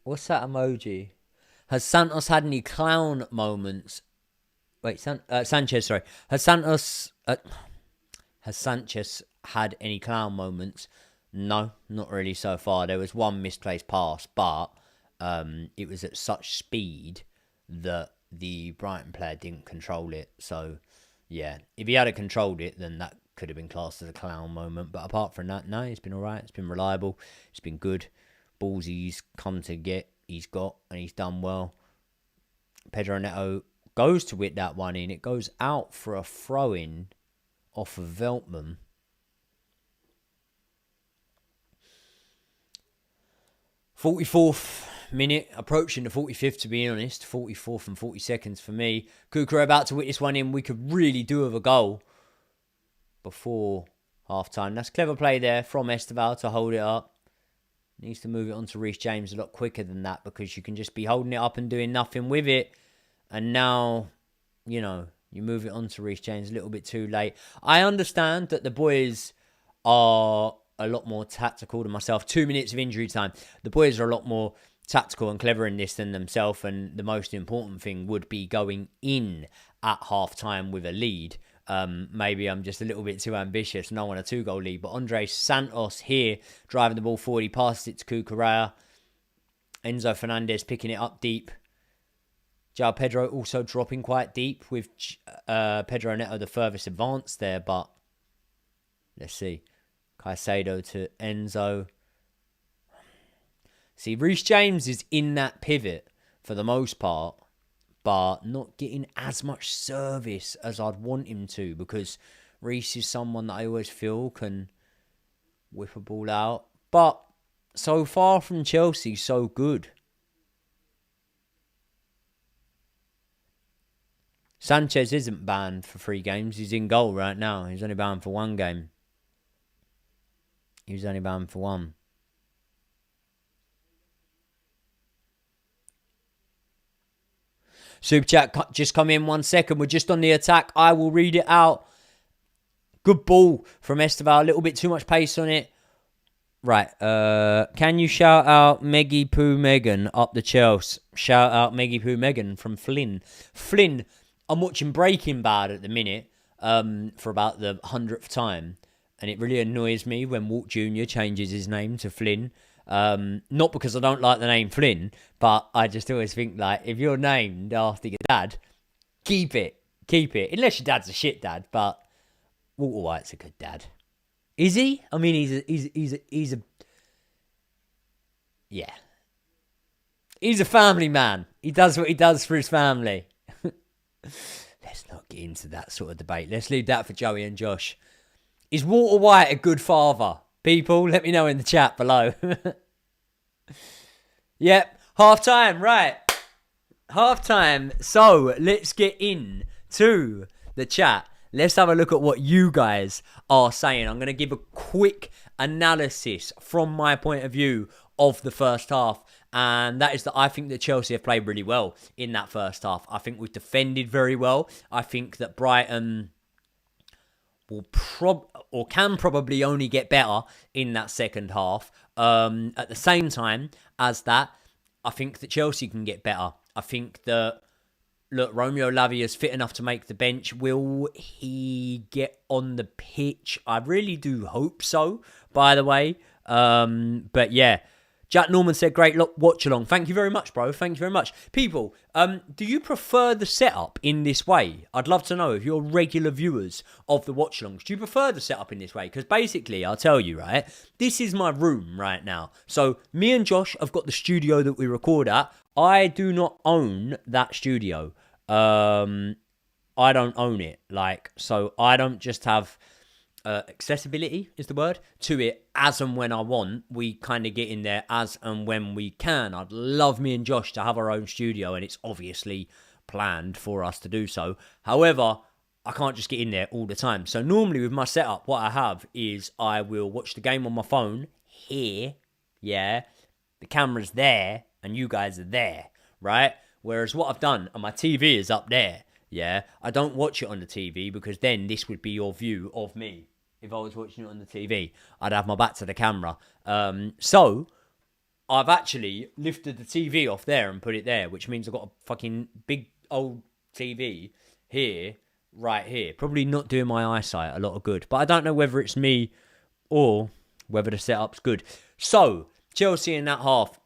What's that emoji? Has Santos had any clown moments? Wait, Sanchez, sorry. Has Sanchez had any clown moments? No, not really so far. There was one misplaced pass, but it was at such speed that the Brighton player didn't control it. So, yeah, if he had controlled it, then that could have been classed as a clown moment. But apart from that, no, it's been all right. It's been reliable. It's been good. Balls he's come to get, he's got, and he's done well. Pedro Neto goes to whip that one in. It goes out for a throw-in off of Veltman. "44th minute, approaching the 45th to be honest. 44th and 40 seconds for me. Cucurella about to whip this one in. We could really do with a goal before half-time. That's clever play there from Esteval to hold it up. Needs to move it on to Reece James a lot quicker than that, because you can just be holding it up and doing nothing with it. And now, you know, you move it on to Reece James a little bit too late. I understand that the boys are a lot more tactical than myself. 2 minutes of injury time. The boys are a lot more tactical and clever in this than themselves. And the most important thing would be going in at half-time with a lead. Maybe I'm just a little bit too ambitious and I want a 2-goal lead. But Andre Santos here, driving the ball forward. He passes it to Cucurella. Enzo Fernandez picking it up deep. João Pedro also dropping quite deep, with Pedro Neto the furthest advance there. But let's see. Caicedo to Enzo. See, Reece James is in that pivot for the most part, but not getting as much service as I'd want him to, because Reece is someone that I always feel can whip a ball out. But so far from Chelsea, so good. Sanchez isn't banned for 3 games. He's in goal right now. He's only banned for 1 game. He was only banned for 1. Super chat just come in 1 second. We're just on the attack. I will read it out. Good ball from Esteval. A little bit too much pace on it. Right. Can you shout out Meggy Poo Megan up the Chelsea? Shout out Meggy Poo Megan from Flynn. Flynn, I'm watching Breaking Bad at the minute for about the 100th time. And it really annoys me when Walt Jr. changes his name to Flynn. Not because I don't like the name Flynn, but I just always think, like, if you're named after your dad, keep it. Keep it. Unless your dad's a shit dad, but Walter White's a good dad. Is he? I mean, he's a yeah. He's a family man. He does what he does for his family. Let's not get into that sort of debate. Let's leave that for Joey and Josh. Is Walter White a good father? People, let me know in the chat below. Yep, half-time, right. Half-time. So, let's get in to the chat. Let's have a look at what you guys are saying. I'm going to give a quick analysis from my point of view of the first half. And that is that I think that Chelsea have played really well in that first half. I think we've defended very well. I think that Brighton will can probably only get better in that second half. At the same time as that, I think that Chelsea can get better. I think that, look, Romeo Lavia is fit enough to make the bench. Will he get on the pitch? I really do hope so, by the way. But yeah, Jack Norman said, great watch along. Thank you very much, bro. Thank you very much. People, do you prefer the setup in this way? I'd love to know if you're regular viewers of the watch alongs. Do you prefer the setup in this way? Because basically, I'll tell you, right? This is my room right now. So me and Josh have got the studio that we record at. I do not own that studio. I don't own it. So I don't just have accessibility is the word to it as and when I want. We kind of get in there as and when we can. I'd love me and Josh to have our own studio, and it's obviously planned for us to do so. However, I can't just get in there all the time. So normally with my setup, what I have is I will watch the game on my phone here. Yeah, the camera's there and you guys are there, right? Whereas what I've done, and my TV is up there, Yeah, I don't watch it on the TV because then this would be your view of me. If I was watching it on the TV, I'd have my back to the camera. So I've actually lifted the TV off there and put it there, which means I've got a fucking big old TV here, right here. Probably not doing my eyesight a lot of good, but I don't know whether it's me or whether the setup's good. So Chelsea in that half,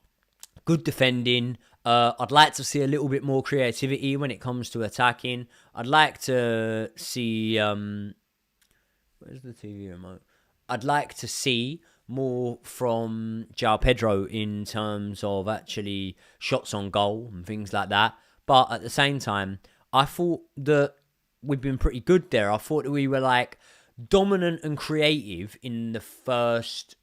good defending. I'd like to see a little bit more creativity when it comes to attacking. I'd like to see... where's the TV remote? I'd like to see more from João Pedro in terms of actually shots on goal and things like that. But at the same time, I thought that we've been pretty good there. I thought that we were like dominant and creative in the first...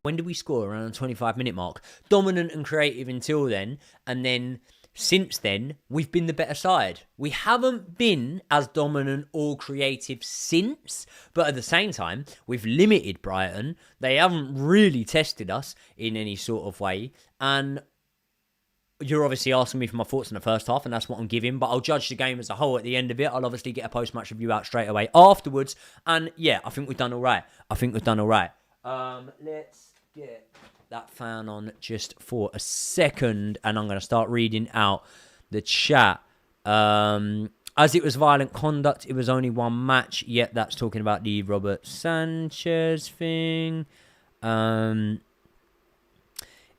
When did we score? Around the 25-minute mark. Dominant and creative until then. And then since then, we've been the better side. We haven't been as dominant or creative since. But at the same time, we've limited Brighton. They haven't really tested us in any sort of way. And you're obviously asking me for my thoughts on the first half, and that's what I'm giving. But I'll judge the game as a whole at the end of it. I'll obviously get a post-match review out straight away afterwards. And yeah, I think we've done all right. Let's get that fan on just for a second, and I'm going to start reading out the chat. As it was violent conduct, it was only one match, yet that's talking about the Robert Sanchez thing.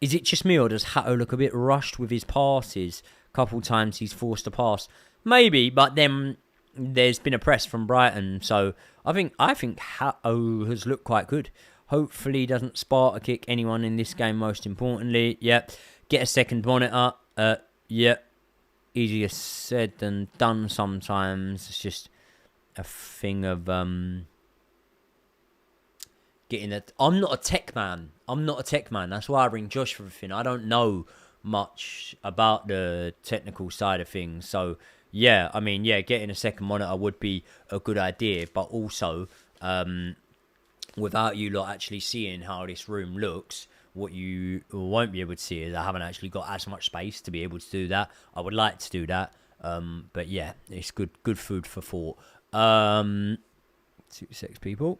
Is it just me, or does Hato look a bit rushed with his passes? A couple times he's forced a pass. Maybe, but then there's been a press from Brighton, so I think Hato has looked quite good. Hopefully he doesn't Sparta kick anyone in this game, most importantly. Yep. Get a second monitor. Yep. Easier said than done sometimes. It's just a thing of getting it. I'm not a tech man. That's why I bring Josh for everything. I don't know much about the technical side of things. So, yeah, I mean, yeah, getting a second monitor would be a good idea. But also... without you lot actually seeing how this room looks, what you won't be able to see is I haven't actually got as much space to be able to do that. I would like to do that, but yeah, it's good food for thought. 2 seconds, people.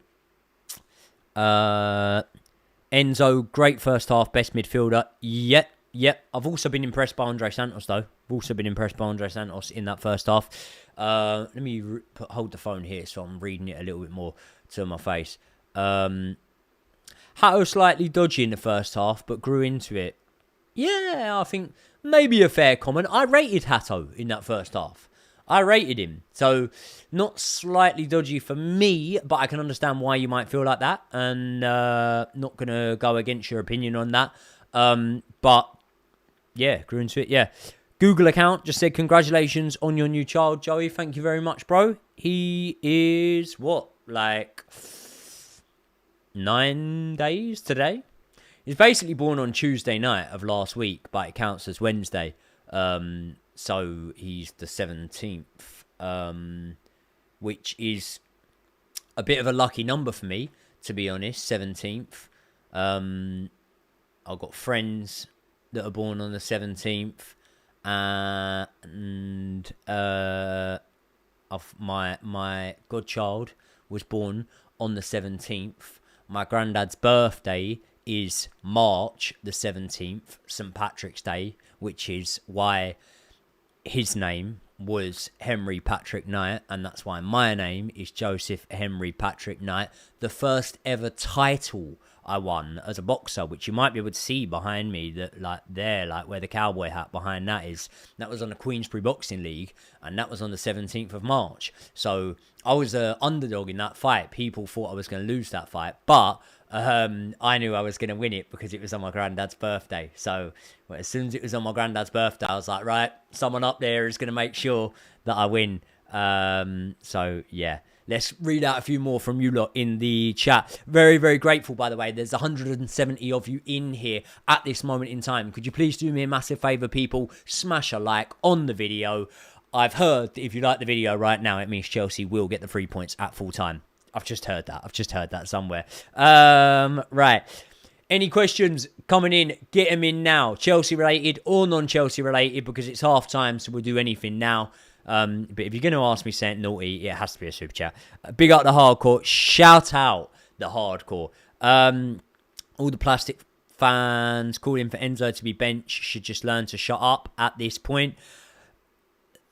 Enzo, great first half, best midfielder. Yep. I've also been impressed by Andre Santos, though. In that first half. Let me hold the phone here so I'm reading it a little bit more to my face. Hato slightly dodgy in the first half, but grew into it. Yeah, I think maybe a fair comment. I rated Hato in that first half. I rated him. So, not slightly dodgy for me, but I can understand why you might feel like that. And not going to go against your opinion on that. But, yeah, grew into it, yeah. Google account just said, congratulations on your new child, Joey. Thank you very much, bro. He is, 9 days today? He's basically born on Tuesday night of last week, but it counts as Wednesday. So he's the 17th, which is a bit of a lucky number for me, to be honest, 17th. I've got friends that are born on the 17th, and my godchild was born on the 17th. My granddad's birthday is March the 17th, St. Patrick's Day, which is why his name was Henry Patrick Knight, and that's why my name is Joseph Henry Patrick Knight. The first ever title I won as a boxer, which you might be able to see behind me, that where the cowboy hat behind that is. That was on the Queensbury Boxing League, and that was on the 17th of March. So I was an underdog in that fight. People thought I was going to lose that fight, but I knew I was going to win it because it was on my granddad's birthday. So as soon as it was on my granddad's birthday, I was like, right, someone up there is going to make sure that I win. So yeah, let's read out a few more from you lot in the chat. Very, very grateful, by the way. There's 170 of you in here at this moment in time. Could you please do me a massive favour, people? Smash a like on the video. I've heard that if you like the video right now, it means Chelsea will get the 3 points at full time. I've just heard that somewhere. Right. Any questions coming in? Get them in now. Chelsea related or non-Chelsea related, because it's half time, so we'll do anything now. But if you're going to ask me something naughty, it has to be a super chat. Big up the hardcore. Shout out the hardcore. All the plastic fans calling for Enzo to be benched should just learn to shut up at this point.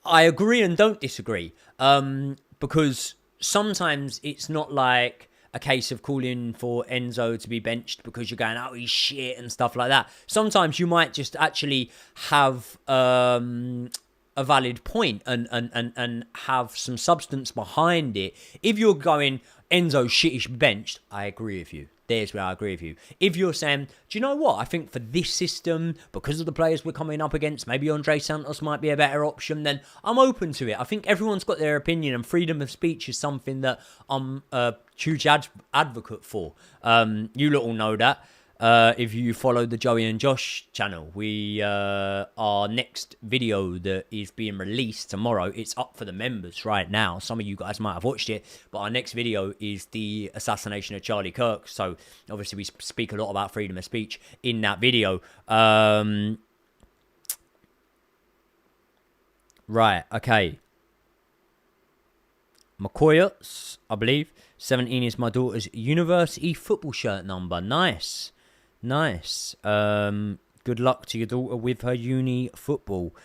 I agree and don't disagree. Because sometimes it's not like a case of calling for Enzo to be benched because you're going, oh, he's shit and stuff like that. Sometimes you might just actually have a valid point and have some substance behind it. If you're going, Enzo shit, he should be benched, I agree with you. There's where I agree with you. If you're saying, do you know what? I think for this system, because of the players we're coming up against, maybe Andre Santos might be a better option, then I'm open to it. I think everyone's got their opinion, and freedom of speech is something that I'm a huge advocate for. You lot all know that. If you follow the Joey and Josh channel, our next video that is being released tomorrow, it's up for the members right now. Some of you guys might have watched it, but our next video is the assassination of Charlie Kirk. So obviously we speak a lot about freedom of speech in that video. Right, okay. McCoyats, I believe. 17 is my daughter's university football shirt number. Nice. Nice. Good luck to your daughter with her uni football.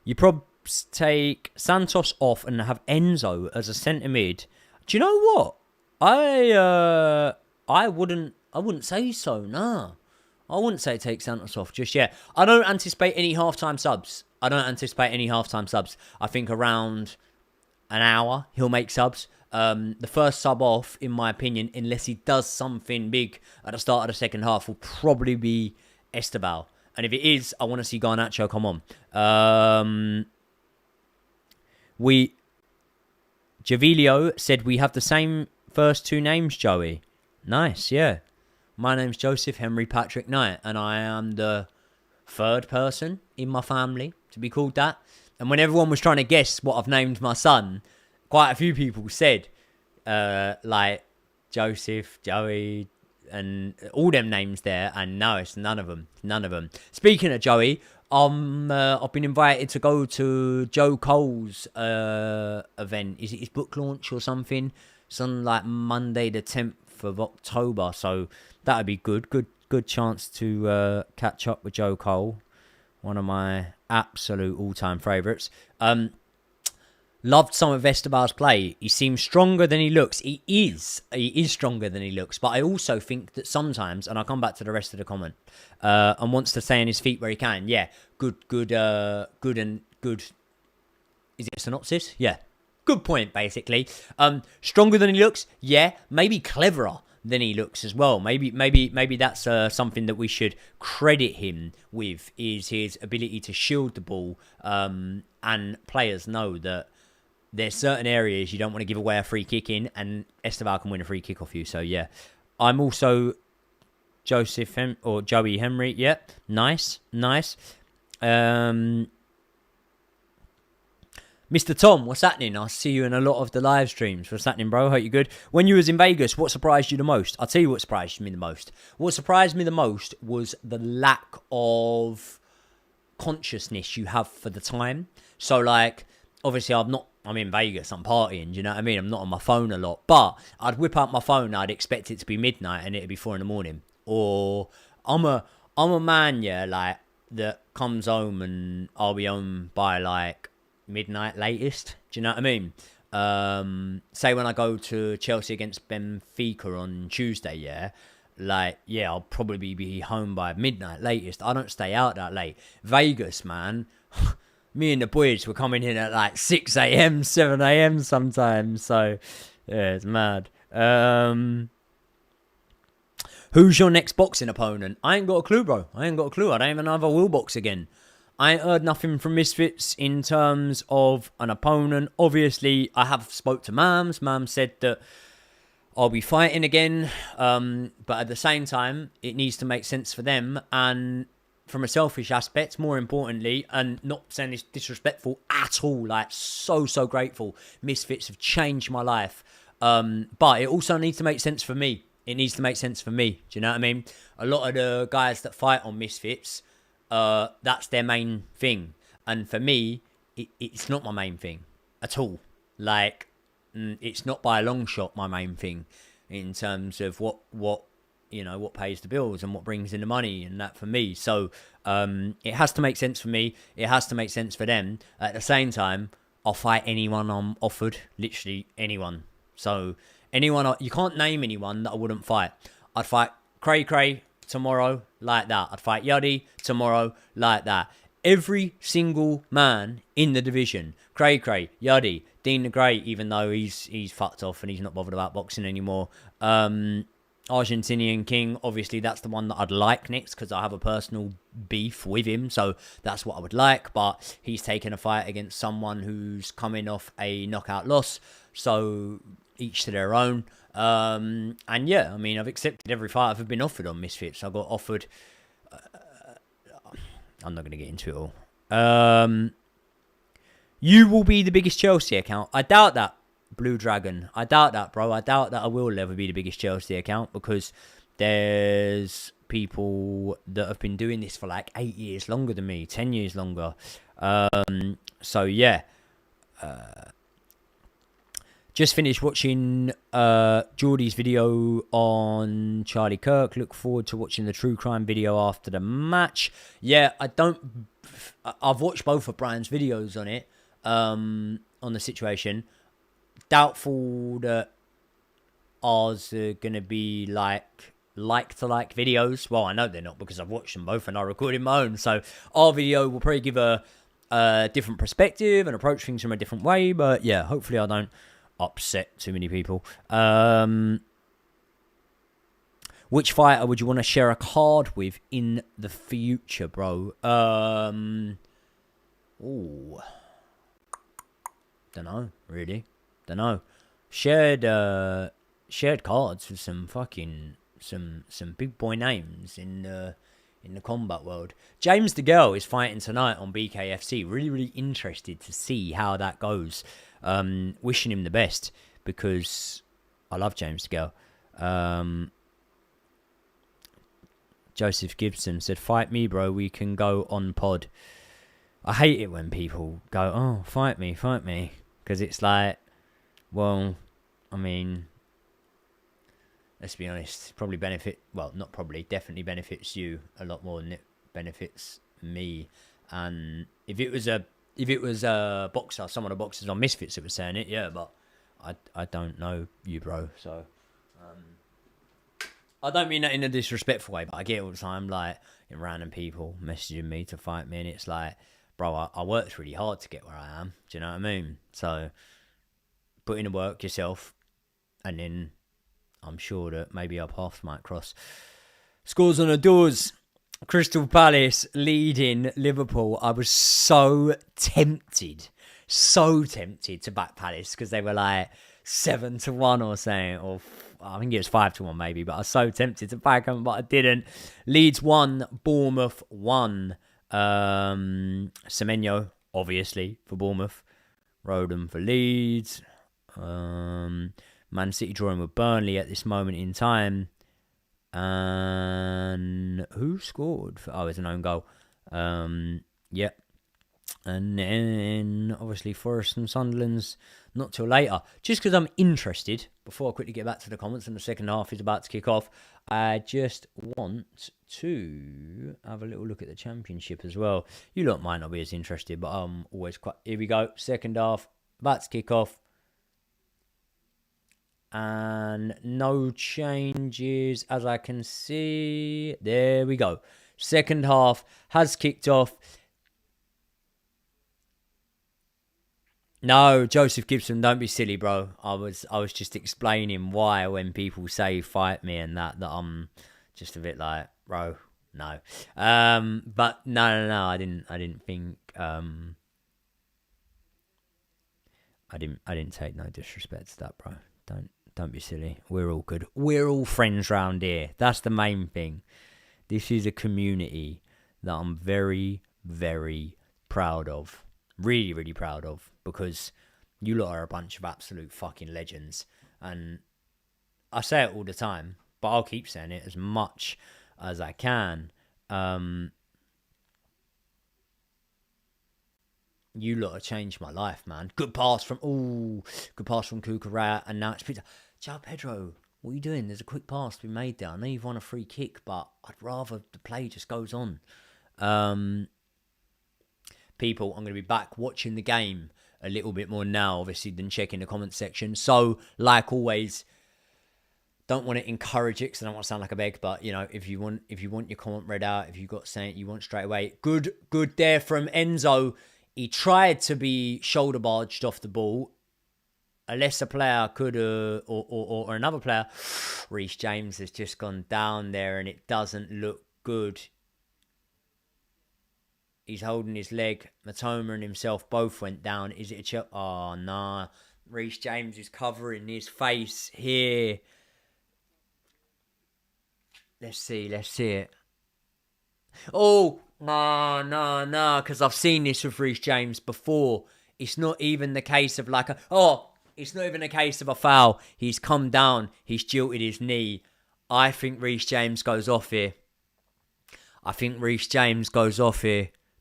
You probably take Santos off and have Enzo as a centre mid. Do you know what? I wouldn't say so. Nah, I wouldn't say take Santos off just yet. I don't anticipate any halftime subs. I think around an hour he'll make subs. The first sub off, in my opinion, unless he does something big at the start of the second half, will probably be Esteban. And if it is, I want to see Garnacho come on. Javilio said we have the same first two names, Joey. Nice, yeah. My name's Joseph Henry Patrick Knight, and I am the third person in my family to be called that. And when everyone was trying to guess what I've named my son, quite a few people said, like, Joseph, Joey, and all them names there, and no, it's none of them. Speaking of Joey, I've been invited to go to Joe Cole's event. Is it his book launch or something? It's on, like, Monday the 10th of October, so that would be good chance to catch up with Joe Cole, one of my absolute all-time favourites. Loved some of Esteban's play. He seems stronger than he looks. He is stronger than he looks. But I also think that sometimes, and I'll come back to the rest of the comment, and wants to stay on his feet where he can. Yeah, good. Is it a synopsis? Yeah, good point, basically. Stronger than he looks. Yeah, maybe cleverer than he looks as well. Maybe that's something that we should credit him with, is his ability to shield the ball. And players know that there's certain areas you don't want to give away a free kick in, and Esteban can win a free kick off you. So yeah, I'm also Joey Henry. Yeah, nice. Mr. Tom, what's happening? I see you in a lot of the live streams. What's happening, bro? Hope you're good. When you was in Vegas, what surprised you the most? I'll tell you what surprised me the most. What surprised me the most was the lack of consciousness you have for the time. So, like, obviously I'm in Vegas, I'm partying, do you know what I mean? I'm not on my phone a lot, but I'd whip out my phone, I'd expect it to be midnight and it'd be 4 a.m. Or I'm a man, yeah, like, that comes home and I'll be home by, like, midnight latest. Do you know what I mean? Say when I go to Chelsea against Benfica on Tuesday, yeah, like, yeah, I'll probably be home by midnight latest. I don't stay out that late. Vegas, man, me and the boys were coming in at like 6 a.m, 7 a.m. sometimes. So yeah, it's mad. Who's your next boxing opponent? I ain't got a clue, bro. I don't even know if I will box again. I ain't heard nothing from Misfits in terms of an opponent. Obviously, I have spoke to Mams. Mams said that I'll be fighting again. But at the same time, it needs to make sense for them. And from a selfish aspect, more importantly, and not saying this disrespectful at all, like, so grateful. Misfits have changed my life. But it also needs to make sense for me. It needs to make sense for me. Do you know what I mean? A lot of the guys that fight on Misfits, that's their main thing. And for me, it's not my main thing at all. Like, it's not by a long shot my main thing in terms of what what pays the bills and what brings in the money and that for me. So it has to make sense for me. It has to make sense for them. At the same time, I'll fight anyone I'm offered, literally anyone. So anyone, you can't name anyone that I wouldn't fight. I'd fight Cray tomorrow like that. I'd fight Yuddy tomorrow like that. Every single man in the division, Cray, Yuddy, Dean the Great, even though he's fucked off and he's not bothered about boxing anymore. Argentinian King, obviously that's the one that I'd like next because I have a personal beef with him, so that's what I would like. But he's taken a fight against someone who's coming off a knockout loss, so each to their own. And yeah, I mean, I've accepted every fight I've been offered on Misfits. I got offered. I'm not going to get into it all. You will be the biggest Chelsea account. I doubt that, Blue Dragon. I doubt that, bro. I doubt that I will ever be the biggest Chelsea account because there's people that have been doing this for like 8 years longer than me, 10 years longer. So yeah. Just finished watching Geordie's video on Charlie Kirk. Look forward to watching the true crime video after the match. Yeah, I've watched both of Brian's videos on it, on the situation. Doubtful that ours are going to be like videos. Well, I know they're not because I've watched them both and I recorded my own. So our video will probably give a different perspective and approach things from a different way. But yeah, hopefully I don't upset too many people. Which fighter would you want to share a card with in the future, bro? Ooh. Don't know, really. Don't know. Shared cards with some fucking some big boy names in the combat world. James the Girl is fighting tonight on BKFC. Really interested to see how that goes. Wishing him the best because I love James the Girl. Joseph Gibson said, "Fight me, bro. We can go on pod." I hate it when people go, "Oh, fight me," because it's like, well, I mean, let's be honest. Definitely benefits you a lot more than it benefits me. And if it was a boxer, some of the boxers on Misfits that were saying it, yeah, but I don't know you, bro. So I don't mean that in a disrespectful way, but I get it all the time, like random people messaging me to fight me, and it's like, bro, I worked really hard to get where I am. Do you know what I mean? So put in the work yourself, and then I'm sure that maybe our paths might cross. Scores on the doors. Crystal Palace leading Liverpool. I was so tempted to back Palace because they were like 7-1 or something, or I think it was 5-1 maybe, but I was so tempted to back them, but I didn't. Leeds 1, Bournemouth 1. Semenyo, obviously, for Bournemouth. Rodham for Leeds. Man City drawing with Burnley at this moment in time. And who scored? It's an own goal. Yep. And then, obviously, Forest and Sunderland's not till later. Just because I'm interested, before I quickly get back to the comments and the second half is about to kick off, I just want to have a little look at the Championship as well. You lot might not be as interested, but I'm always quite... Here we go. Second half, about to kick off. And no changes as I can see. There we go. Second half has kicked off. No, Joseph Gibson, don't be silly, bro. I was just explaining why when people say fight me and that I'm just a bit like, bro, no. But no, I didn't think I didn't take no disrespect to that, bro. Don't be silly. We're all good. We're all friends round here. That's the main thing. This is a community that I'm very, very proud of. Really proud of. Because you lot are a bunch of absolute fucking legends. And I say it all the time, but I'll keep saying it as much as I can. You lot have changed my life, man. Good pass from Kukurea, and now it's Peter. João Pedro, what are you doing? There's a quick pass to be made there. I know you've won a free kick, but I'd rather the play just goes on. People, I'm going to be back watching the game a little bit more now, obviously, than checking the comment section. So, like always, don't want to encourage it because I don't want to sound like a beg, but you know, if you want your comment read out, if you've got something you want straight away, good there from Enzo. He tried to be shoulder barged off the ball. A lesser player could or another player. Reece James has just gone down there and it doesn't look good. He's holding his leg. Matoma and himself both went down. Is it a chip? Oh, nah. Reece James is covering his face here. Let's see it. Oh, no, because I've seen this with Reece James before. It's not even the case of it's not even a case of a foul. He's come down, he's jilted his knee. I think Reece James goes off here.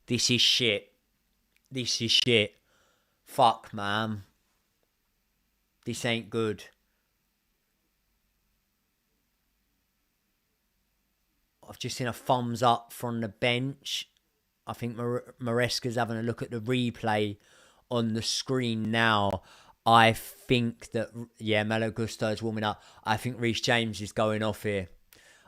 This is shit. Fuck, man. This ain't good. I've just seen a thumbs up from the bench. I think Maresca's having a look at the replay on the screen now. I think that, Malo Gusto is warming up. I think Reece James is going off here.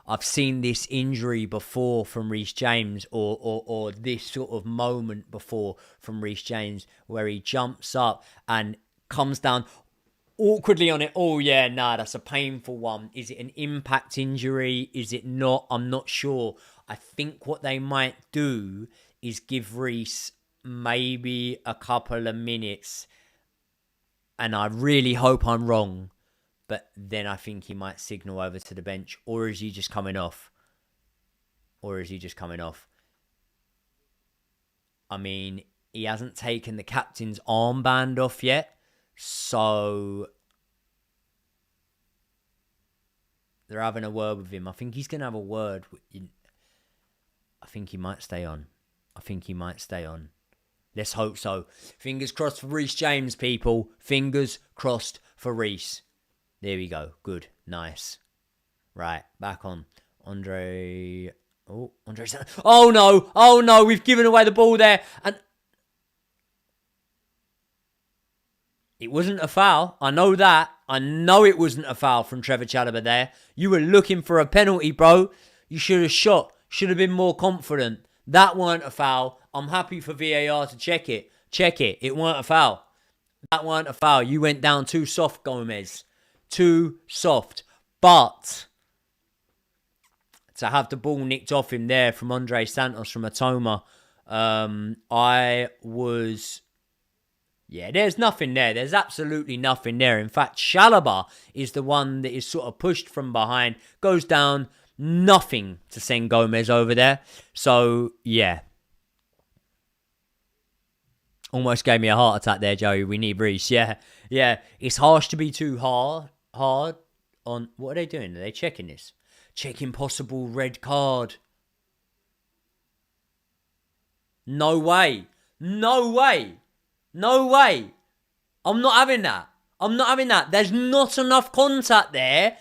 I've seen this injury before from Reece James or this sort of moment before from Reece James where he jumps up and comes down awkwardly on it. That's a painful one. Is it an impact injury? Is it not? I'm not sure. I think what they might do is give Reece maybe a couple of minutes. And I really hope I'm wrong. But then I think he might signal over to the bench. Or is he just coming off? I mean, he hasn't taken the captain's armband off yet. So they're having a word with him. I think he's going to have a word. I think he might stay on. Let's hope so. Fingers crossed for Reece James, people. Fingers crossed for Reece. There we go. Good. Nice. Right. Back on. Andre. Oh, no. We've given away the ball there. And it wasn't a foul. I know that. I know it wasn't a foul from Trevor Chalobah there. You were looking for a penalty, bro. You should have shot. Should have been more confident. That weren't a foul. I'm happy for VAR to check it. It weren't a foul. That weren't a foul. You went down too soft, Gomez. Too soft. But to have the ball nicked off him there from Andre Santos from Atoma, there's nothing there. There's absolutely nothing there. In fact, Chalobah is the one that is sort of pushed from behind, goes down, nothing to send Gomez over there. So, yeah. Almost gave me a heart attack there, Joey. We need Reece. Yeah. It's harsh to be too hard on... What are they doing? Are they checking this? Checking possible red card. No way. I'm not having that. There's not enough contact there.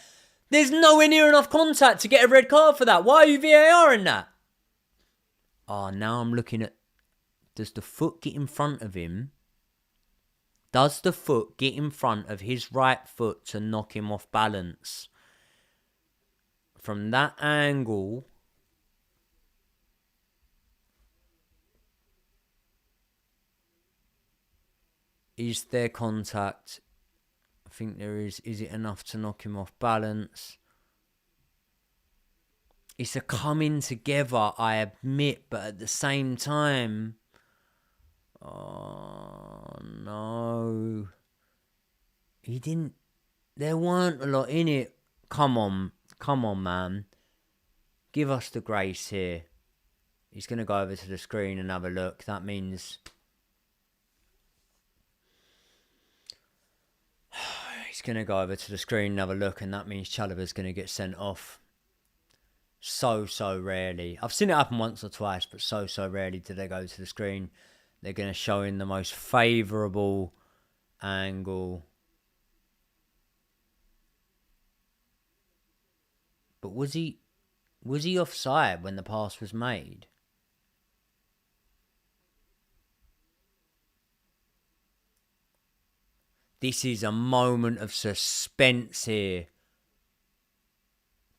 There's nowhere near enough contact to get a red card for that. Why are you VAR in that? Oh, now I'm looking at... Does the foot get in front of him? Does the foot get in front of his right foot to knock him off balance? From that angle... Is there contact? I think there is. Is it enough to knock him off balance? It's a coming together, I admit, but at the same time... Oh, no. He didn't... There weren't a lot in it. Come on, man. Give us the grace here. He's going to go over to the screen and have a look. That means... He's going to go over to the screen and have a look, and that means Chalobah's going to get sent off. So rarely. I've seen it happen once or twice, but so rarely do they go to the screen. They're going to show in the most favourable angle. But was he offside when the pass was made? This is a moment of suspense here.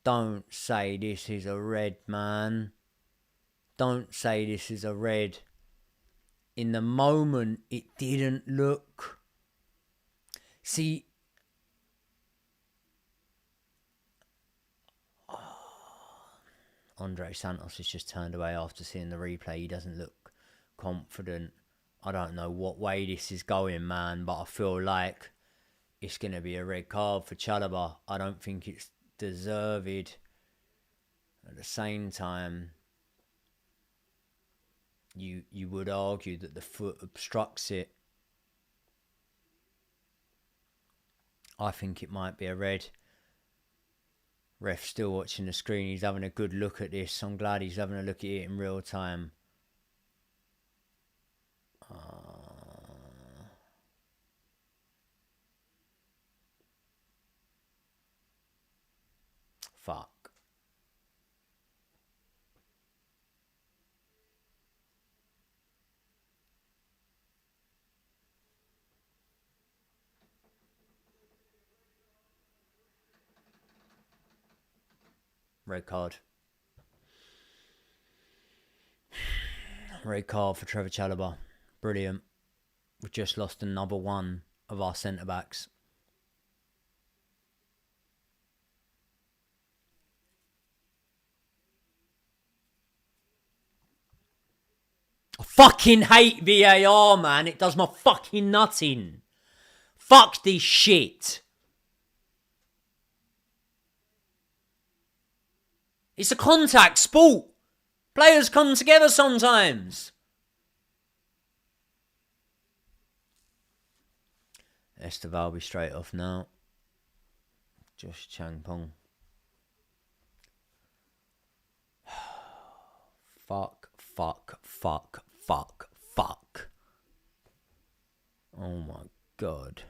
Don't say this is a red, man. Don't say this is a red. In the moment, it didn't look. See, Andre Santos has just turned away after seeing the replay. He doesn't look confident. I don't know what way this is going, man, but I feel like it's going to be a red card for Chalobah. I don't think it's deserved. At the same time, you would argue that the foot obstructs it. I think it might be a red. Ref still watching the screen. He's having a good look at this. I'm glad he's having a look at it in real time. Fuck. Red card. Red card for Trevor Chalobah. Brilliant. We've just lost another one of our centre-backs. I fucking hate VAR, man. It does my fucking nutting. Fuck this shit. It's a contact sport. Players come together sometimes. Esteval will be straight off now. Josh Changpong. Fuck. Oh my god.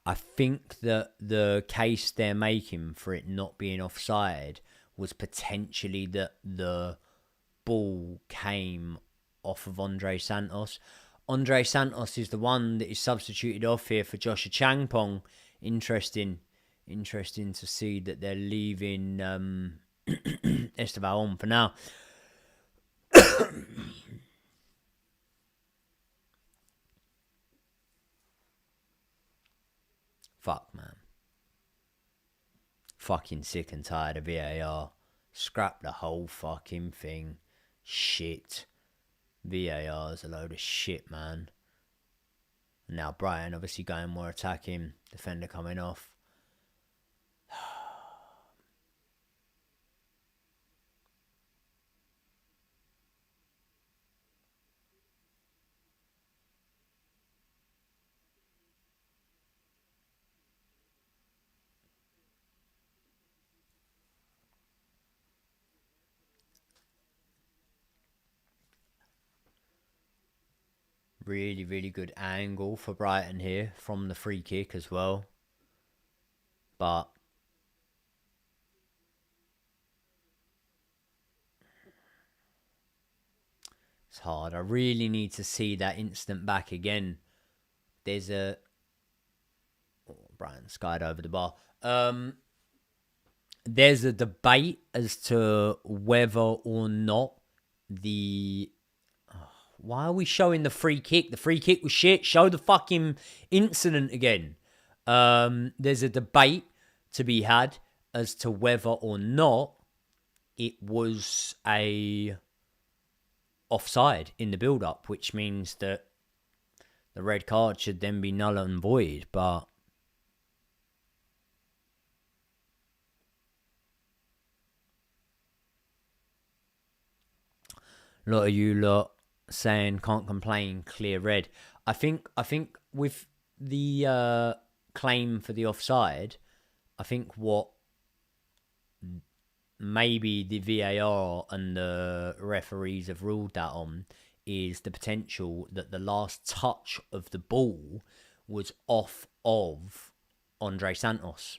I think that the case they're making for it not being offside was potentially that the ball came off of Andre Santos. Andre Santos is the one that is substituted off here for Joshua Changpong. Interesting to see that they're leaving Esteval on for now. Fuck, man. Fucking sick and tired of VAR. Scrap the whole fucking thing. Shit. VAR is a load of shit, man. Now Brighton obviously going more attacking. Defender coming off. Really, really good angle for Brighton here from the free kick as well. But it's hard. I really need to see that instant back again. There's a... Oh, Brighton skied over the bar. There's a debate as to whether or not the... Why are we showing the free kick? The free kick was shit. Show the fucking incident again. There's a debate to be had as to whether or not it was a offside in the build-up, which means that the red card should then be null and void. But a lot of you lot saying can't complain, clear red. I think with the claim for the offside, I think what maybe the VAR and the referees have ruled that on is the potential that the last touch of the ball was off of Andre Santos.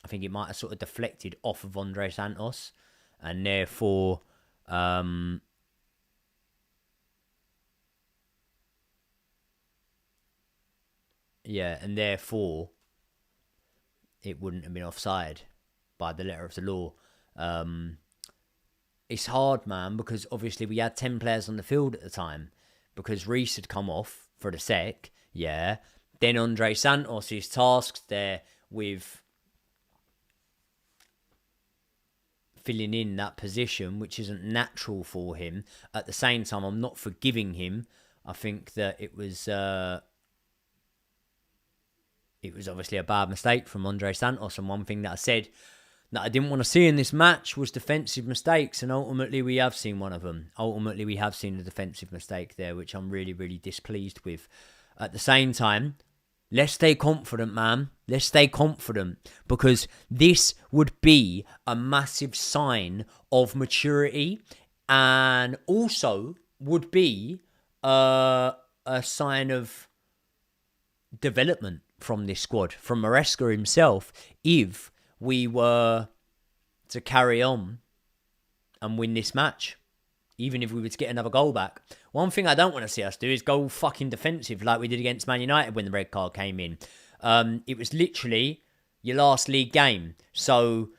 I think it might have sort of deflected off of Andre Santos, and therefore, and therefore, it wouldn't have been offside by the letter of the law. It's hard, man, because obviously we had 10 players on the field at the time, because Reece had come off for the sec, yeah. Then Andre Santos is tasked there with filling in that position, which isn't natural for him. At the same time, I'm not forgiving him. I think that it was obviously a bad mistake from Andre Santos, and one thing that I said that I didn't want to see in this match was defensive mistakes, and ultimately we have seen one of them. Ultimately, we have seen a defensive mistake there, which I'm really, really displeased with. At the same time, let's stay confident, man. Let's stay confident, because this would be a massive sign of maturity, and also would be a sign of development from this squad, from Maresca himself, if we were to carry on and win this match, even if we were to get another goal back. One thing I don't want to see us do is go fucking defensive like we did against Man United when the red card came in. It was literally your last league game. So,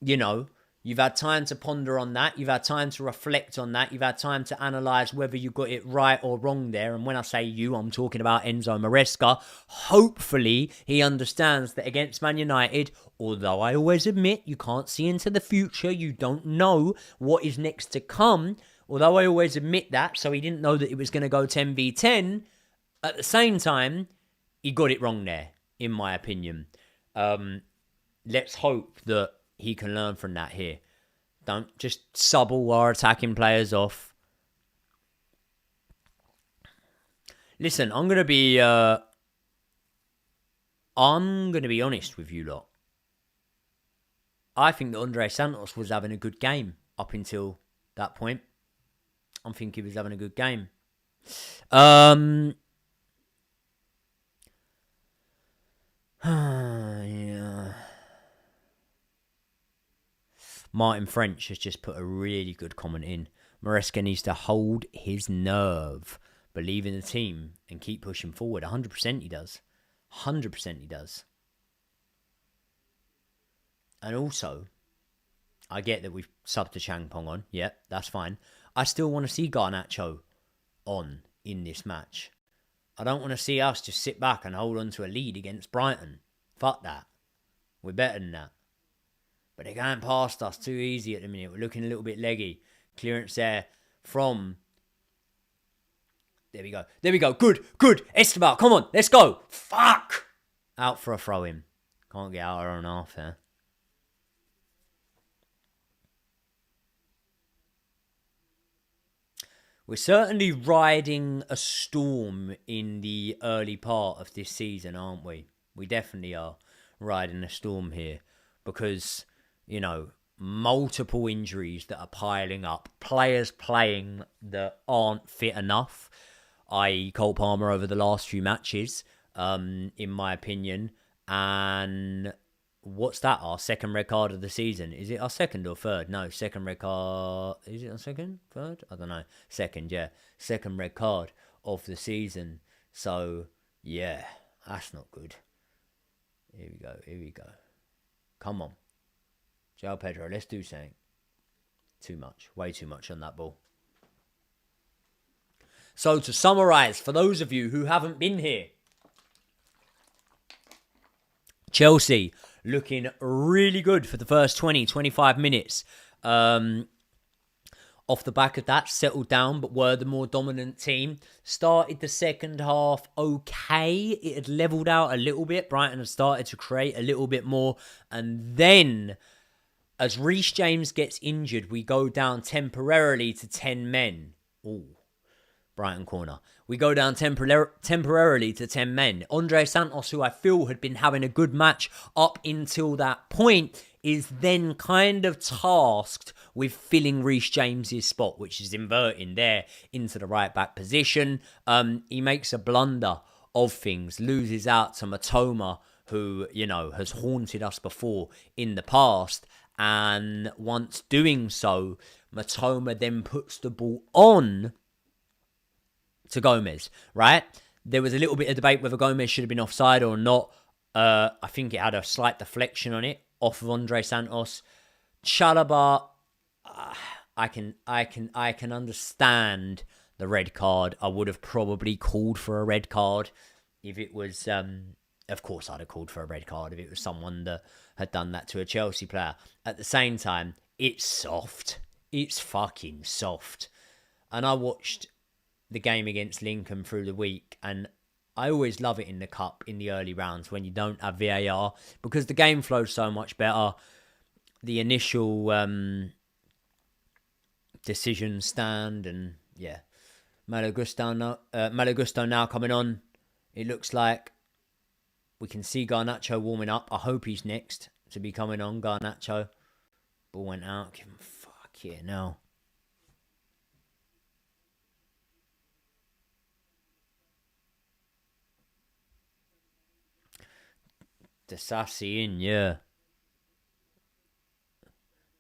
you know, you've had time to ponder on that. You've had time to reflect on that. You've had time to analyse whether you got it right or wrong there. And when I say you, I'm talking about Enzo Maresca. Hopefully, he understands that against Man United, although I always admit you can't see into the future, you don't know what is next to come. Although I always admit that, so he didn't know that it was going to go 10v10. At the same time, he got it wrong there, in my opinion. Let's hope that he can learn from that here. Don't just sub all our attacking players off. Listen, I'm gonna be honest with you lot. I think that Andre Santos was having a good game up until that point. I think he was having a good game. Yeah. Martin French has just put a really good comment in. Maresca needs to hold his nerve, believe in the team, and keep pushing forward. 100% he does. 100% he does. And also, I get that we've subbed to Champong on. Yep, that's fine. I still want to see Garnacho on in this match. I don't want to see us just sit back and hold on to a lead against Brighton. Fuck that. We're better than that. But they're going past us too easy at the minute. We're looking a little bit leggy. Clearance there from... There we go. There we go. Good. Good. Esteban, come on. Let's go. Fuck. Out for a throw-in. Can't get out of our own half there. We're certainly riding a storm in the early part of this season, aren't we? We definitely are riding a storm here. Because... you know, multiple injuries that are piling up. Players playing that aren't fit enough, i.e. Cole Palmer over the last few matches, in my opinion. And what's that? Our second red card of the season. Is it our second or third? No, second red card. Is it our second? Third? I don't know. Second, yeah. Second red card of the season. So, yeah, that's not good. Here we go. Here we go. Come on. João Pedro, let's do something. Too much. Way too much on that ball. So to summarise, for those of you who haven't been here, Chelsea looking really good for the first 20-25 minutes. Off the back of that, settled down, but were the more dominant team. Started the second half okay. It had levelled out a little bit. Brighton had started to create a little bit more. And then... as Reece James gets injured, we go down temporarily to 10 men. Ooh, Brighton corner. We go down temporarily to 10 men. Andre Santos, who I feel had been having a good match up until that point, is then kind of tasked with filling Reece James's spot, which is inverting there into the right back position. He makes a blunder of things, loses out to Matoma, who, you know, has haunted us before in the past. And once doing so, Matoma then puts the ball on to Gomez, right? There was a little bit of debate whether Gomez should have been offside or not. I think it had a slight deflection on it off of Andre Santos. Chalobah, I can understand the red card. I would have probably called for a red card if it was. Of course, I'd have called for a red card if it was someone that had done that to a Chelsea player. At the same time, it's soft. It's fucking soft. And I watched the game against Lincoln through the week, and I always love it in the cup in the early rounds when you don't have VAR, because the game flows so much better. The initial decisions stand, and yeah, Malo Gusto now coming on. It looks like we can see Garnacho warming up. I hope he's next to be coming on. Garnacho. Ball went out. Give him fuck yeah now. Disasi in, yeah.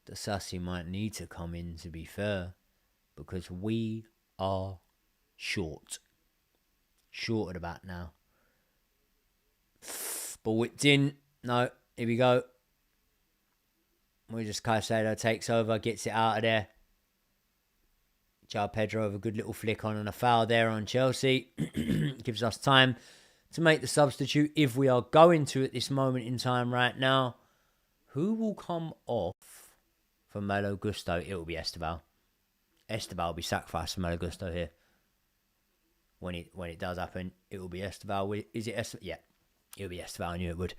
Disasi might need to come in, to be fair, because we are short. Short at the back now. Ball whipped in. No, here we go. We just Caicedo takes over, gets it out of there. João Pedro with a good little flick on and a foul there on Chelsea. Gives us time to make the substitute if we are going to at this moment in time right now. Who will come off for Malo Gusto? It will be Esteban. Esteban will be sacrificed for Malo Gusto here. When it does happen, it will be Esteban. Is it Esteban? Yeah, it will be Esteban. I knew it would.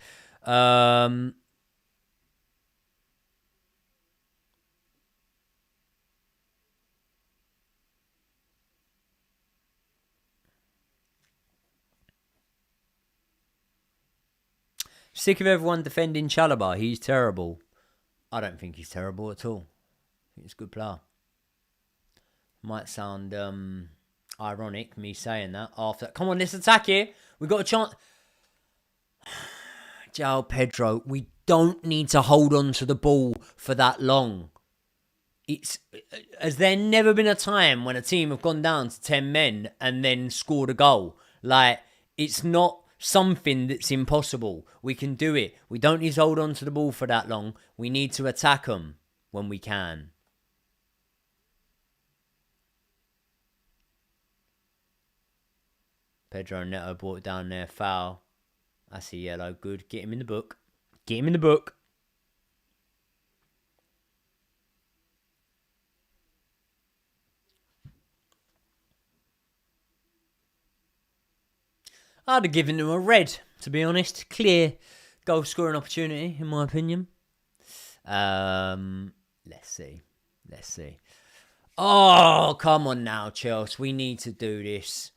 Sick of everyone defending Chalobah. He's terrible. I don't think he's terrible at all. I think he's a good player. Might sound ironic, me saying that after. Come on, let's attack here. We've got a chance. João Pedro, we don't need to hold on to the ball for that long. Has there never been a time when a team have gone down to 10 men and then scored a goal? Like, it's not something that's impossible. We can do it. We don't need to hold on to the ball for that long. We need to attack them when we can. Pedro Neto brought it down there. Foul. That's a yellow. Good. Get him in the book. Get him in the book. I'd have given him a red, to be honest. Clear goal scoring opportunity, in my opinion. Let's see. Oh, come on now, Chelsea. We need to do this.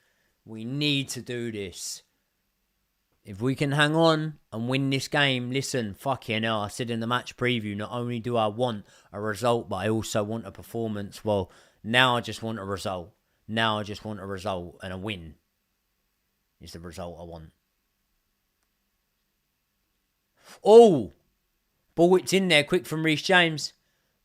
If we can hang on and win this game, listen, fucking hell, I said in the match preview, not only do I want a result, but I also want a performance. Well, now I just want a result. And a win is the result I want. Oh! Ball whipped in there, quick from Reece James.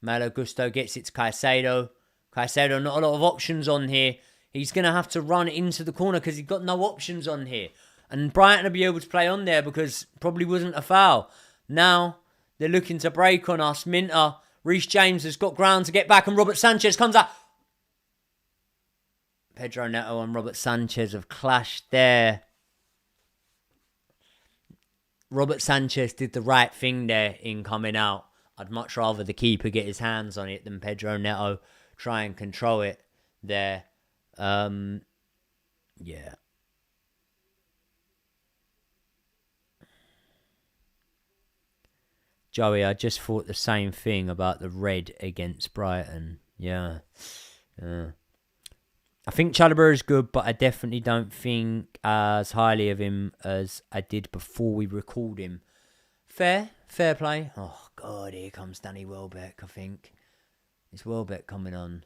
Malo Gusto gets it to Caicedo. Caicedo, not a lot of options on here. He's going to have to run into the corner because he's got no options on here. And Brighton will be able to play on there because probably wasn't a foul. Now, they're looking to break on us. Minter, Reece James has got ground to get back and Robert Sanchez comes out. Pedro Neto and Robert Sanchez have clashed there. Robert Sanchez did the right thing there in coming out. I'd much rather the keeper get his hands on it than Pedro Neto try and control it there. Yeah. Joey, I just thought the same thing about the red against Brighton. Yeah. I think Chalobah is good, but I definitely don't think as highly of him as I did before we recalled him. Fair. Fair play. Oh, God, here comes Danny Welbeck, I think. It's Welbeck coming on.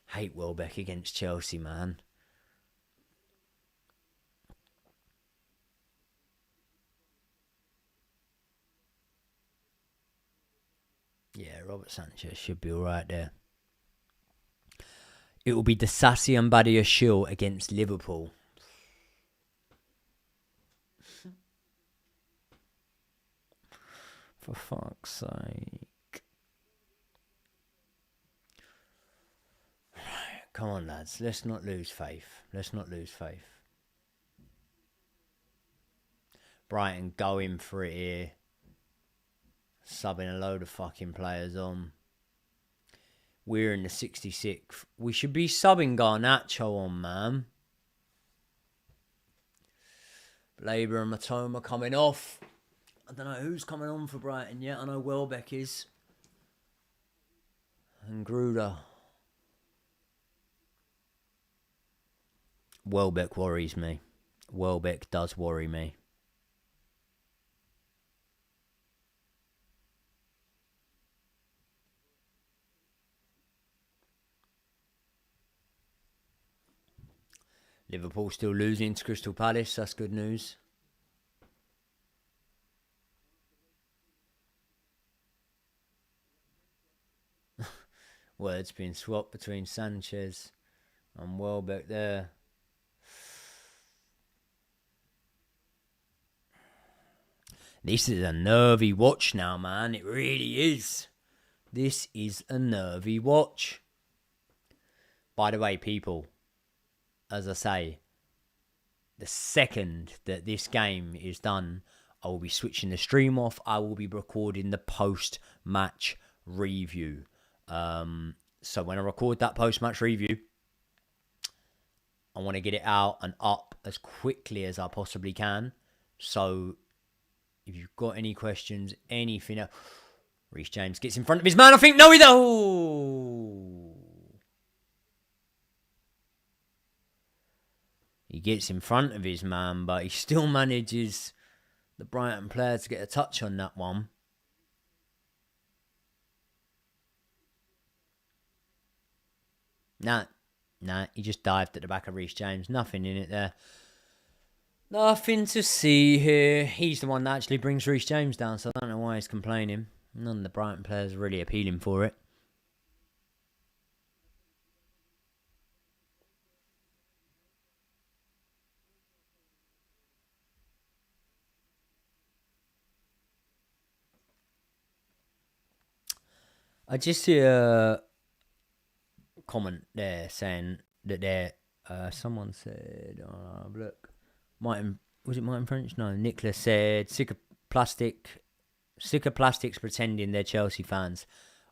Hate Welbeck against Chelsea, man. Yeah, Robert Sanchez should be alright there. It will be Disasi and Badiashile against Liverpool. For fuck's sake. Right, come on, lads. Let's not lose faith. Let's not lose faith. Brighton going for it here. Subbing a load of fucking players on. We're in the 66th. We should be subbing Garnacho on, man. Labour and Matoma coming off. I don't know who's coming on for Brighton yet. I know Welbeck is. And Gruder. Welbeck worries me. Welbeck does worry me. Liverpool still losing to Crystal Palace. That's good news. Words being swapped between Sanchez and Welbeck there. This is a nervy watch now, man. It really is. This is a nervy watch. By the way, people, as I say, the second that this game is done, I will be switching the stream off. I will be recording the post-match review. So when I record that post-match review, I want to get it out and up as quickly as I possibly can. So if you've got any questions, anything else... Reece James gets in front of his man. I think, no, he don't. He gets in front of his man, but he still manages, the Brighton player, to get a touch on that one. Nah, he just dived at the back of Reece James. Nothing in it there. Nothing to see here. He's the one that actually brings Reece James down, so I don't know why he's complaining. None of the Brighton players are really appealing for it. I just see a comment there saying that they're... someone said... look. Was it Martin French? No, Nicholas said sick of plastics pretending they're Chelsea fans.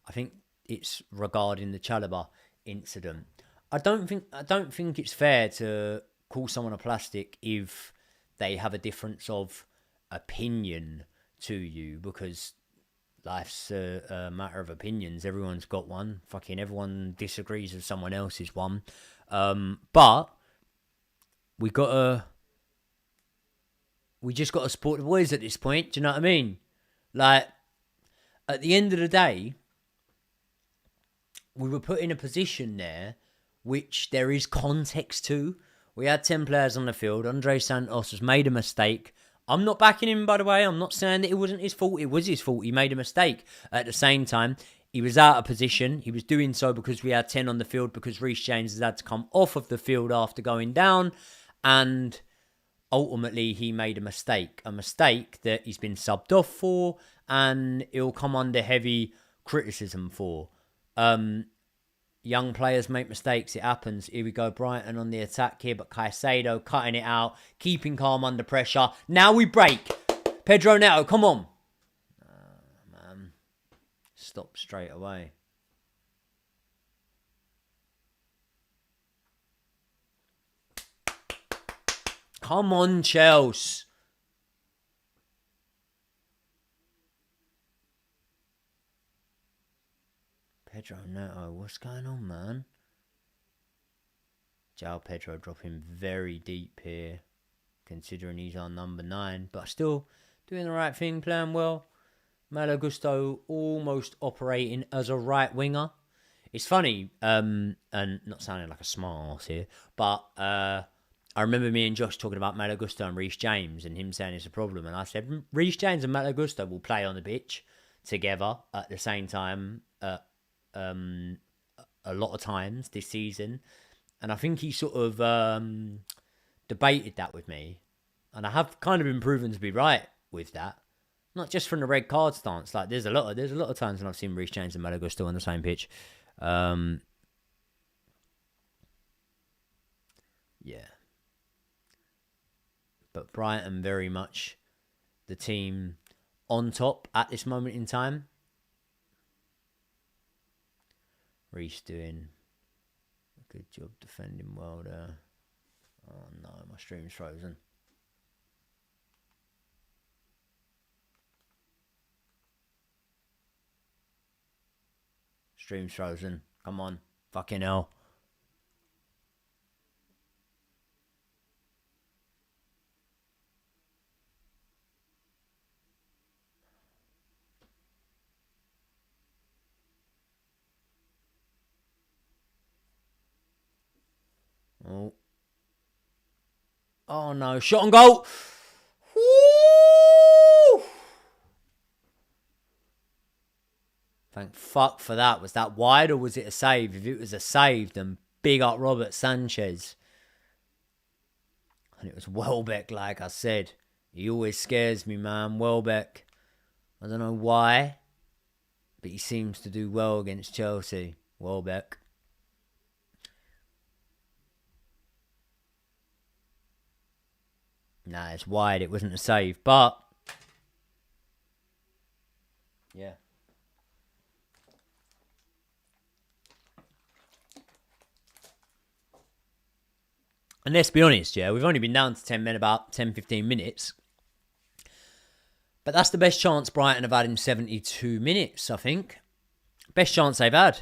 I think it's regarding the Chalobah incident. I don't think it's fair to call someone a plastic if they have a difference of opinion to you, because life's a matter of opinions. Everyone's got one. Fucking everyone disagrees with someone else's one. But we just got to support the boys at this point. Do you know what I mean? Like, at the end of the day, we were put in a position there which there is context to. We had 10 players on the field. Andre Santos has made a mistake. I'm not backing him, by the way. I'm not saying that it wasn't his fault. It was his fault. He made a mistake. At the same time, he was out of position. He was doing so because we had 10 on the field, because Reece James has had to come off of the field after going down. And ultimately, he made a mistake that he's been subbed off for, and he'll come under heavy criticism for. Young players make mistakes, it happens. Here we go, Brighton on the attack here, but Caicedo cutting it out, keeping calm under pressure. Now we break. Pedro Neto, come on. Man, stop straight away. Come on, Chelsea. Pedro Neto, what's going on, man? Pedro dropping very deep here. considering he's our number 9. But still doing the right thing, playing well. Malo Gusto almost operating as a right winger. It's funny, and not sounding like a smart ass here, but I remember me and Josh talking about Malo Gusto and Reece James and him saying it's a problem. And I said, Reece James and Malo Gusto will play on the pitch together at the same time a lot of times this season. And I think he sort of debated that with me. And I have kind of been proven to be right with that. Not just from the red card stance. Like there's a lot of times when I've seen Reece James and Malo Gusto on the same pitch. Yeah. But Brighton very much the team on top at this moment in time. Reece doing a good job defending well there. Oh no, my stream's frozen. Stream's frozen. Come on. Fucking hell. Oh. Oh no. Shot on goal. Woo! Thank fuck for that. Was that wide or was it a save? If it was a save, then big up Robert Sanchez. And it was Welbeck, like I said. He always scares me, man. Welbeck. I don't know why, but he seems to do well against Chelsea. Welbeck. Nah, it's wide. It wasn't a save, but yeah. And let's be honest, yeah, we've only been down to 10 men about 10, 15 minutes. But that's the best chance Brighton have had in 72 minutes, I think. Best chance they've had.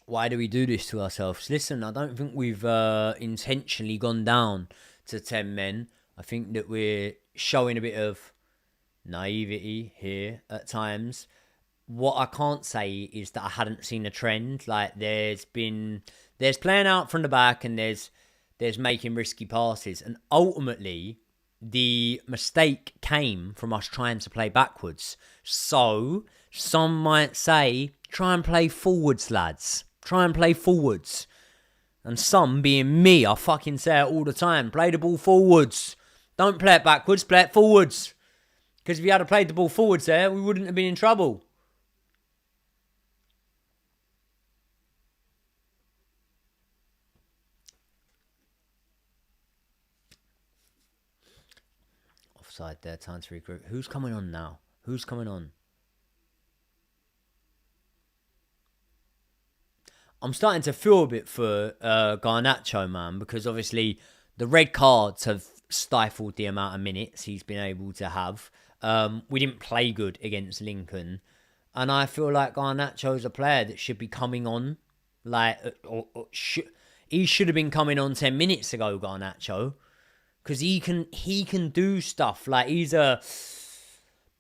Why do we do this to ourselves? Listen, I don't think we've intentionally gone down to 10 men. I think that we're showing a bit of naivety here at times. What I can't say is that I hadn't seen a trend. Like there's playing out from the back and there's making risky passes. And ultimately, the mistake came from us trying to play backwards. So some might say, try and play forwards, lads. Try and play forwards. And some, being me, I fucking say it all the time. Play the ball forwards. Don't play it backwards, play it forwards. Because if you had played the ball forwards there, we wouldn't have been in trouble. Offside there, time to regroup. Who's coming on now? Who's coming on? I'm starting to feel a bit for Garnacho, man, because obviously the red cards have stifled the amount of minutes he's been able to have. We didn't play good against Lincoln, and I feel like Garnacho's a player that should be coming on. He should have been coming on 10 minutes ago, Garnacho, because he can do stuff. Like he's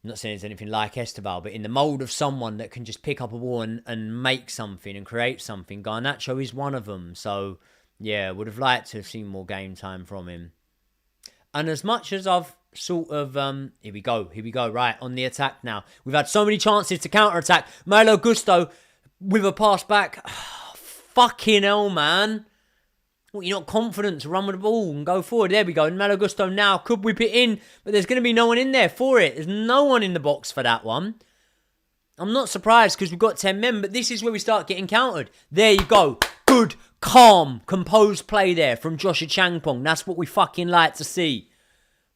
I'm not saying it's anything like Esteval, but in the mould of someone that can just pick up a ball and make something and create something. Garnacho is one of them. So, yeah, would have liked to have seen more game time from him. And as much as I've sort of... Here we go, right, on the attack now. We've had so many chances to counter-attack. Malo Gusto with a pass back. Fucking hell, man. Well, you're not confident to run with the ball and go forward. There we go. And Malo Gusto now could whip it in, but there's going to be no one in there for it. There's no one in the box for that one. I'm not surprised because we've got 10 men, but this is where we start getting countered. There you go. Good, calm, composed play there from Joshua Changpong. That's what we fucking like to see.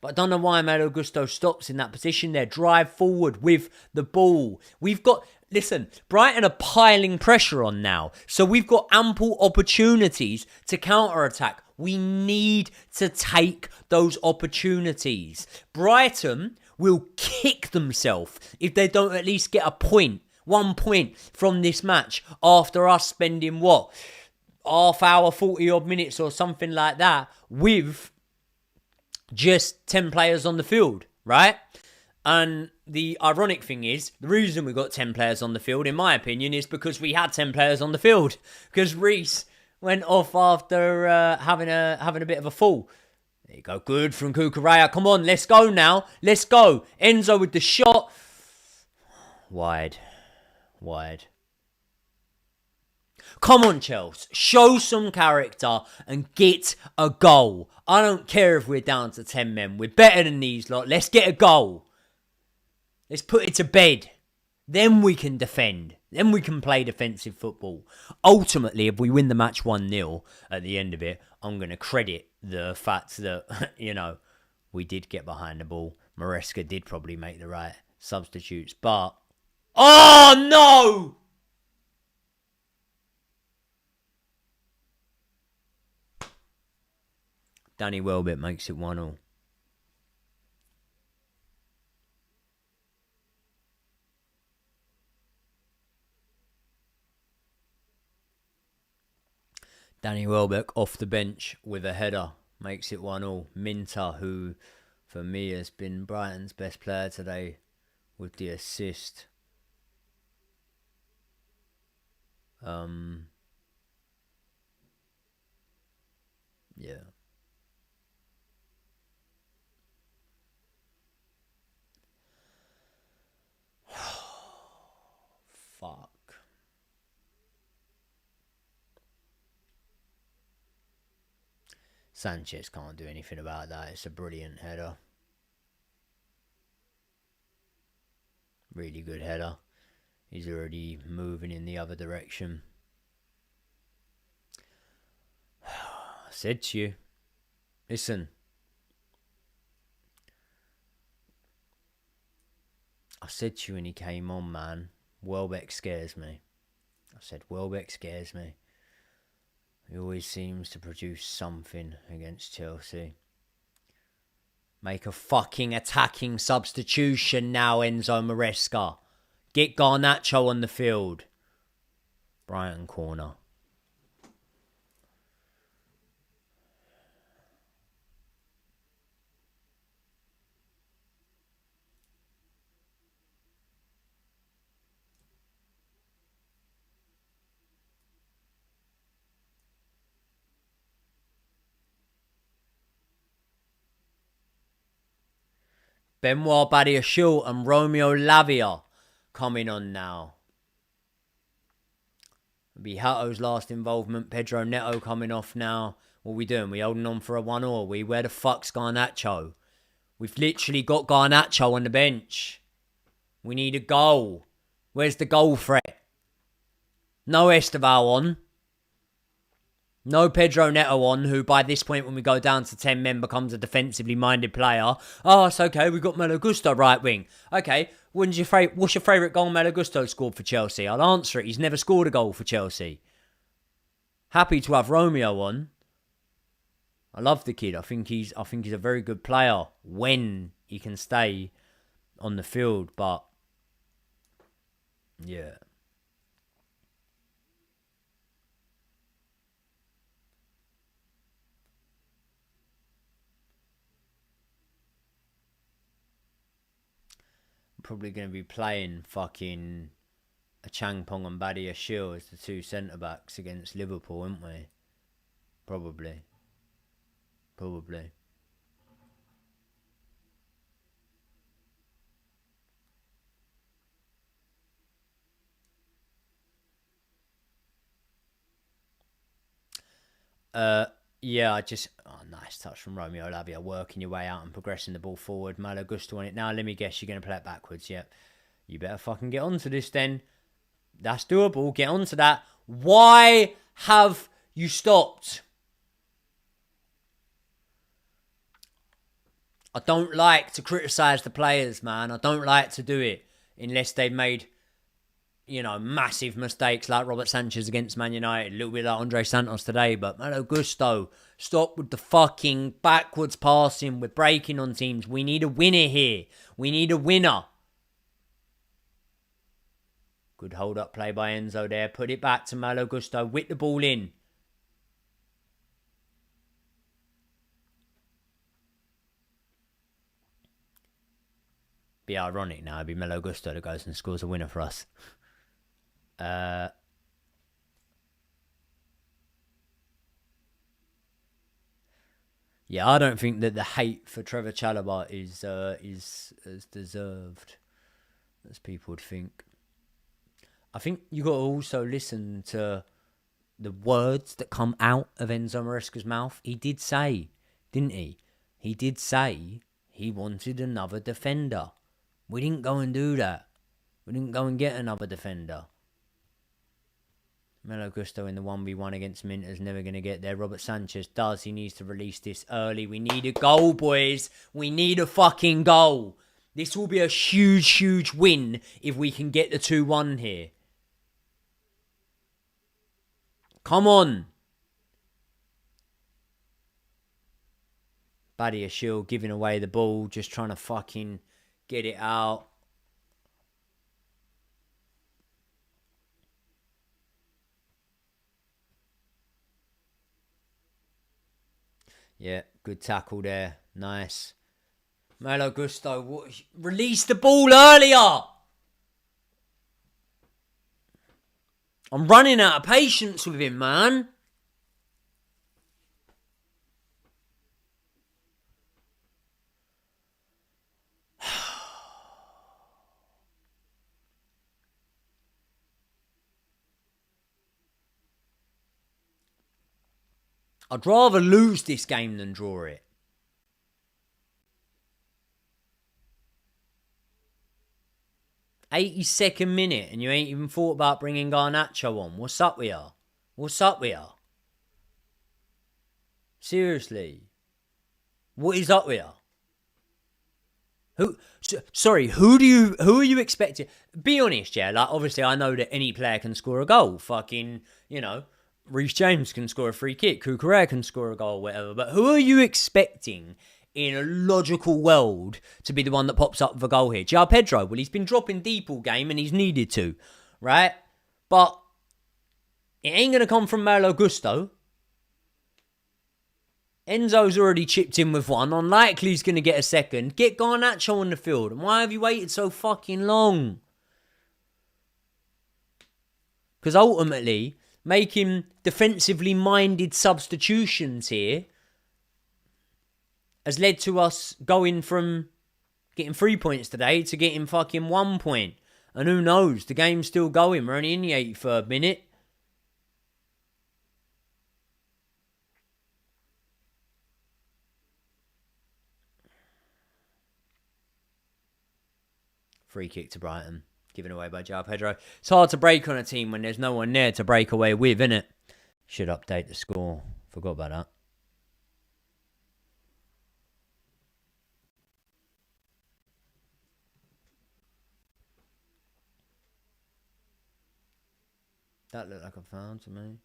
But I don't know why Malo Gusto stops in that position there. Drive forward with the ball. We've got... Listen, Brighton are piling pressure on now. So we've got ample opportunities to counter-attack. We need to take those opportunities. Brighton will kick themselves if they don't at least get a point, 1 point from this match after us spending, what, half hour, 40 odd minutes or something like that with just 10 players on the field, right? And the ironic thing is, the reason we got 10 players on the field, in my opinion, is because we had 10 players on the field. Because Reece went off after having a bit of a fall. There you go. Good from Kukureya. Come on, let's go now. Let's go. Enzo with the shot. Wide. Come on, Chelsea. Show some character and get a goal. I don't care if we're down to 10 men. We're better than these lot. Let's get a goal. Let's put it to bed. Then we can defend. Then we can play defensive football. Ultimately, if we win the match 1-0 at the end of it, I'm going to credit the fact that, we did get behind the ball. Maresca did probably make the right substitutes. But, oh no! Danny Welbeck makes it 1-1. Danny Welbeck off the bench with a header makes it 1-1. Minter, who for me has been Brighton's best player today, with the assist. Yeah. Fuck. Sanchez can't do anything about that. It's a brilliant header. Really good header. He's already moving in the other direction. I said to you, listen. I said to you when he came on, man, Welbeck scares me. I said, Welbeck scares me. He always seems to produce something against Chelsea. Make a fucking attacking substitution now, Enzo Maresca. Get Garnacho on the field. Brighton corner. Benoit Badiashile and Romeo Lavia coming on now. Bijato's last involvement. Pedro Neto coming off now. What are we doing? We holding on for a 1-1? We? Where the fuck's Garnacho? We've literally got Garnacho on the bench. We need a goal. Where's the goal threat? No Esteval on. No Pedro Neto on, who by this point when we go down to 10 men becomes a defensively minded player. Oh, it's okay, we've got Malo Gusto right wing. Okay, what's your favourite goal Malo Gusto scored for Chelsea? I'll answer it. He's never scored a goal for Chelsea. Happy to have Romeo on. I love the kid. I think he's a very good player when he can stay on the field, but yeah. Probably going to be playing fucking Changpong and Badiashile as the two centre-backs against Liverpool, aren't we? Probably. Yeah, nice touch from Romeo Lavia, working your way out and progressing the ball forward. Malo Gusto on it. Now, let me guess, you're going to play it backwards, yeah. You better fucking get onto this then. That's doable. Get onto that. Why have you stopped? I don't like to criticise the players, man. I don't like to do it unless they've made, massive mistakes like Robert Sanchez against Man United. A little bit like Andre Santos today. But Malo Gusto, stop with the fucking backwards passing. We're breaking on teams. We need a winner here. We need a winner. Good hold-up play by Enzo there. Put it back to Malo Gusto. Whip the ball in. be ironic now. It'd be Melo Gusto that goes and scores a winner for us. Yeah, I don't think that the hate for Trevor Chalobah is as deserved as people would think. I think you got to also listen to the words that come out of Enzo Maresca's mouth. He did say, didn't he? He did say he wanted another defender. We didn't go and do that. We didn't go and get another defender. Melo Gusto in the 1v1 against Minter is never going to get there. Robert Sanchez does. He needs to release this early. We need a goal, boys. We need a fucking goal. This will be a huge, huge win if we can get the 2-1 here. Come on. Badiashile giving away the ball, just trying to fucking get it out. Yeah, good tackle there. Nice. Melo Gusto, release the ball earlier. I'm running out of patience with him, man. I'd rather lose this game than draw it. '82nd minute and you ain't even thought about bringing Garnacho on. What's up with ya? What's up with ya? Seriously. What is up with ya? Who are you expecting? Be honest, yeah. Like, obviously, I know that any player can score a goal. Fucking, Reece James can score a free kick. Cucurella can score a goal, whatever. But who are you expecting in a logical world to be the one that pops up with a goal here? João Pedro. Well, he's been dropping deep all game and he's needed to, right? But it ain't going to come from Melo Gusto. Enzo's already chipped in with one. Unlikely he's going to get a second. Get Garnacho on the field. And why have you waited so fucking long? Because ultimately, making defensively minded substitutions here has led to us going from getting 3 points today to getting fucking 1 point. And who knows? The game's still going. We're only in the 83rd minute. Free kick to Brighton. Given away by João Pedro. It's hard to break on a team when there's no one there to break away with, innit? Should update the score. Forgot about that. That looked like a foul to me.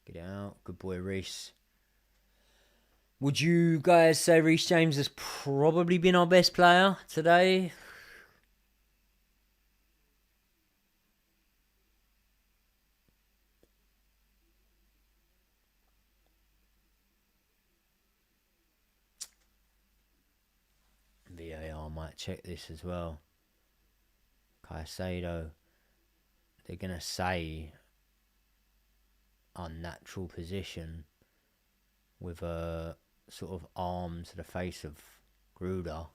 Get it out. Good boy, Reece. Would you guys say Reece James has probably been our best player today? VAR might check this as well. Caicedo. They're going to say unnatural position with a sort of arm to the face of Gruder.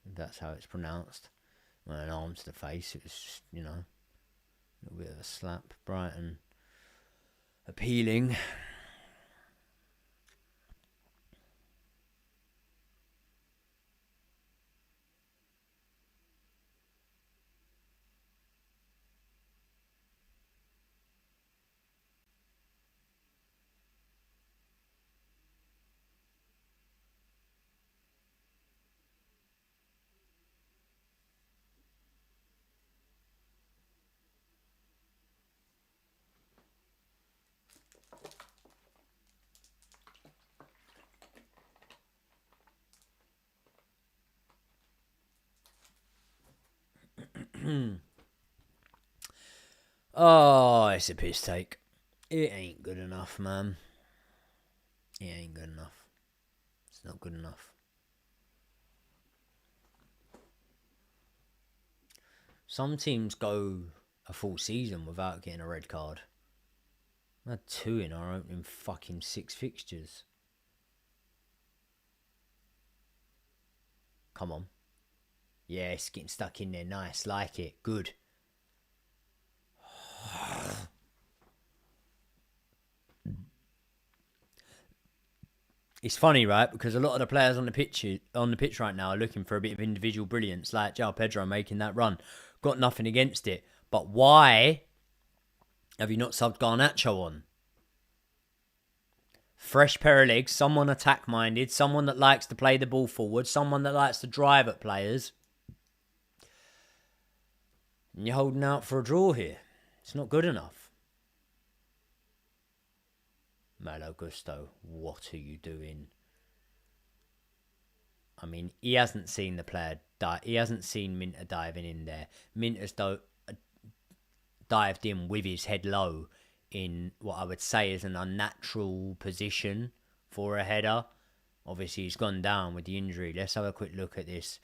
If that's how it's pronounced. Well, an arm to the face. It was just, a little bit of a slap. Brighton appealing. Oh, it's a piss take. It ain't good enough, man. It ain't good enough. It's not good enough. Some teams go a full season without getting a red card. I had 2 in our opening fucking 6 fixtures. Come on. Yeah, it's getting stuck in there. Nice. Like it. Good. It's funny, right? Because a lot of the players on the pitch right now are looking for a bit of individual brilliance, like João Pedro making that run. Got nothing against it. But why have you not subbed Garnacho on? Fresh pair of legs, someone attack-minded, someone that likes to play the ball forward, someone that likes to drive at players. And you're holding out for a draw here. It's not good enough. Malo Gusto, what are you doing? I mean, he hasn't seen the player die. He hasn't seen Minter diving in there. Minter's dived in with his head low in what I would say is an unnatural position for a header. Obviously, he's gone down with the injury. Let's have a quick look at this.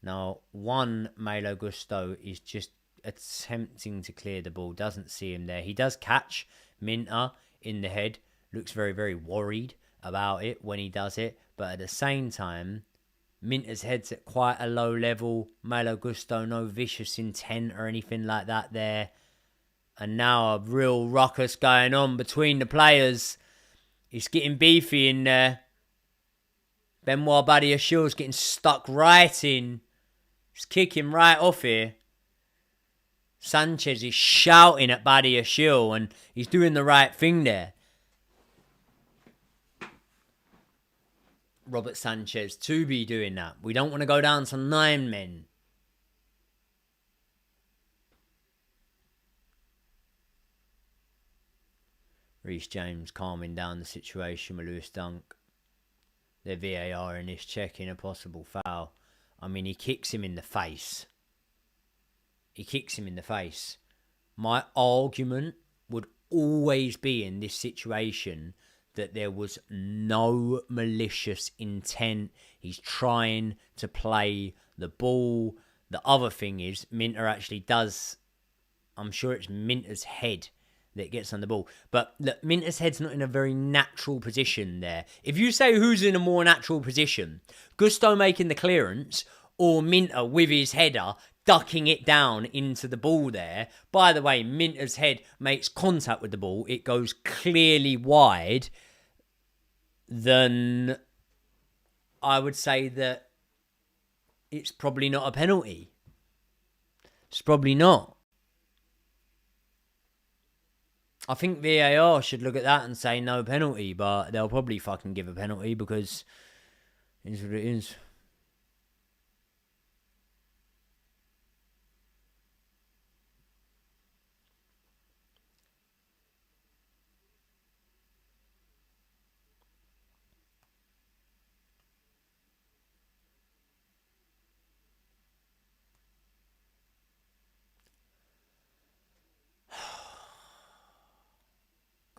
Now, Malo Gusto is just attempting to clear the ball. Doesn't see him there. He does catch Minter in the head. Looks very, very worried about it when he does it. But at the same time, Minter's head's at quite a low level. Malo Gusto, no vicious intent or anything like that there. And now a real ruckus going on between the players. It's getting beefy in there. Benoit Badiashil's getting stuck right in. He's kicking right off here. Sanchez is shouting at Badiashil and he's doing the right thing there. Robert Sanchez to be doing that. We don't want to go down to 9 men. Reece James calming down the situation with Lewis Dunk. Their VAR in this checking a possible foul. I mean, he kicks him in the face. He kicks him in the face. My argument would always be in this situation that there was no malicious intent. He's trying to play the ball. The other thing is, Minter actually does... I'm sure it's Minter's head that gets on the ball. But look, Minter's head's not in a very natural position there. If you say who's in a more natural position, Gusto making the clearance or Minter with his header ducking it down into the ball there. By the way, Minter's head makes contact with the ball. It goes clearly wide. Then I would say that it's probably not a penalty. It's probably not. I think VAR should look at that and say no penalty, but they'll probably fucking give a penalty because it is what it is.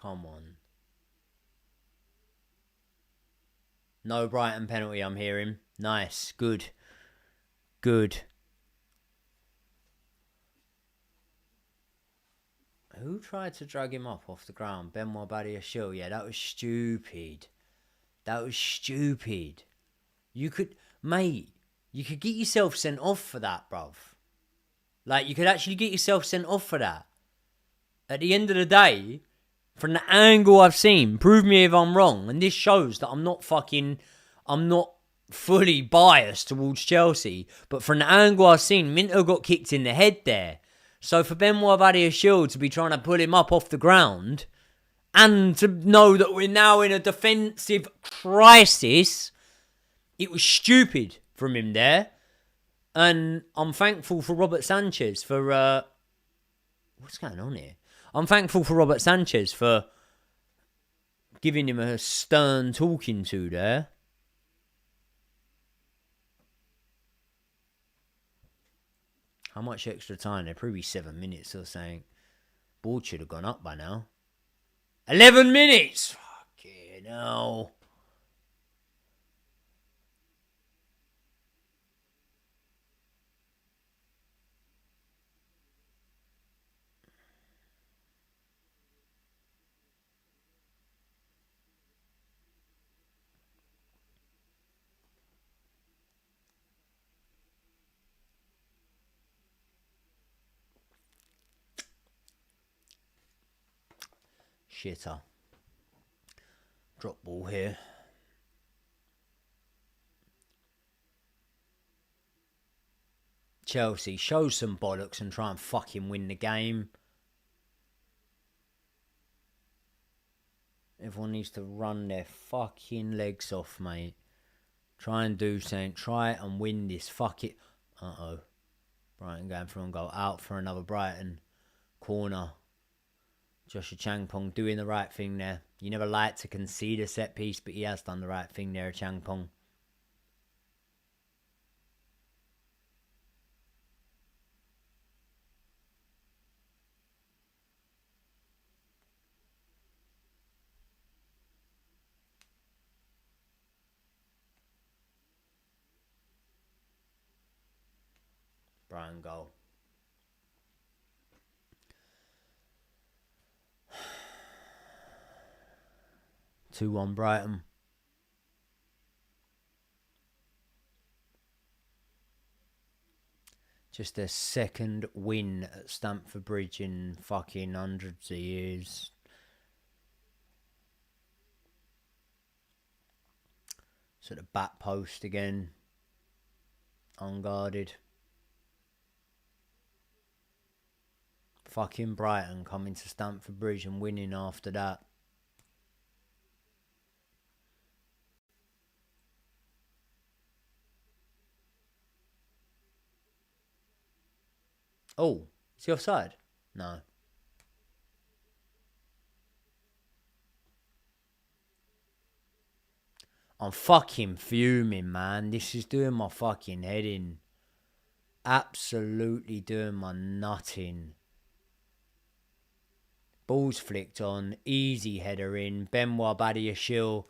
Come on. No Brighton penalty, I'm hearing. Nice. Good. Good. Who tried to drag him up off the ground? Benoit Badiashil. Yeah, that was stupid. That was stupid. You could... Mate, you could get yourself sent off for that, bruv. Like, you could actually get yourself sent off for that. At the end of the day... From the angle I've seen, prove me if I'm wrong, and this shows that I'm not fully biased towards Chelsea, but from the angle I've seen, Minter got kicked in the head there. So for Benoit Badiashil to be trying to pull him up off the ground, and to know that we're now in a defensive crisis, it was stupid from him there. And I'm thankful for Robert Sanchez for... what's going on here? I'm thankful for Robert Sanchez for giving him a stern talking to there. How much extra time? They're probably 7 minutes or something. Ball should have gone up by now. 11 minutes! Fucking hell. Shitter. Drop ball here. Chelsea, show some bollocks and try and fucking win the game. Everyone needs to run their fucking legs off, mate. Try and do something. Try and win this. Fuck it. Uh-oh. Brighton going for one goal. Out for another Brighton. Corner. Joshua Changpong doing the right thing there. You never like to concede a set piece, but he has done the right thing there, Changpong. Brighton goal. Two-one Brighton. Just their second win at Stamford Bridge in fucking hundreds of years. So the back post again. Unguarded. Fucking Brighton coming to Stamford Bridge and winning after that. Oh, is he offside? No. I'm fucking fuming, man. This is doing my fucking head in. Absolutely doing my nut in. Ball's flicked on. Easy header in. Benoit Badiashile.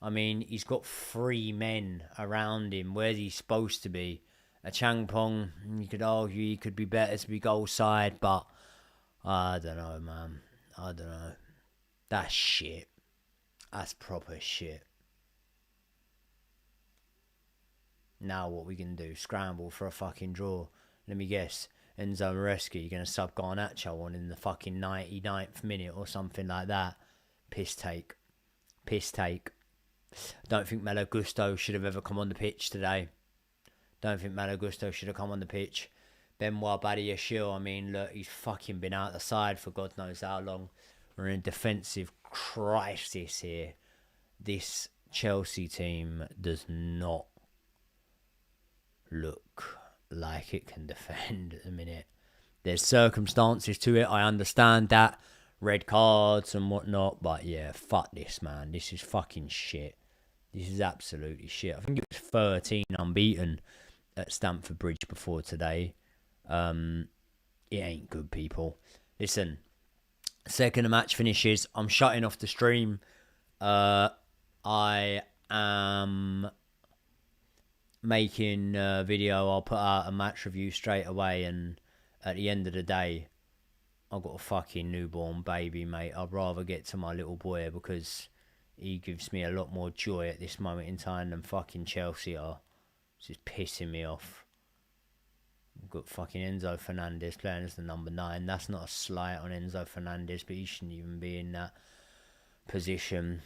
I mean, he's got three men around him. Where's he supposed to be? A Changpong, you could argue he could be better to be goal side, but I don't know, man. I don't know. That's shit. That's proper shit. Now what we can do? Scramble for a fucking draw. Let me guess. Enzo Maresca, you're going to sub Garnacho on in the fucking 99th minute or something like that. Piss take. Piss take. Don't think Malo Gusto should have ever come on the pitch today. Don't think Malo Gusto should have come on the pitch. Benoit Badiashile, I mean, look, he's fucking been out the side for God knows how long. We're in a defensive crisis here. This Chelsea team does not look like it can defend at the minute. There's circumstances to it, I understand that. Red cards and whatnot, but yeah, fuck this, man. This is fucking shit. This is absolutely shit. I think it was 13 unbeaten at Stamford Bridge before today. It ain't good, people. Listen, second the match finishes, I'm shutting off the stream. I am making a video. I'll put out a match review straight away, and at the end of the day, I've got a fucking newborn baby, mate. I'd rather get to my little boy because he gives me a lot more joy at this moment in time than fucking Chelsea are. It's just pissing me off. We've got fucking Enzo Fernandez playing as the number 9. That's not a slight on Enzo Fernandez, but he shouldn't even be in that position.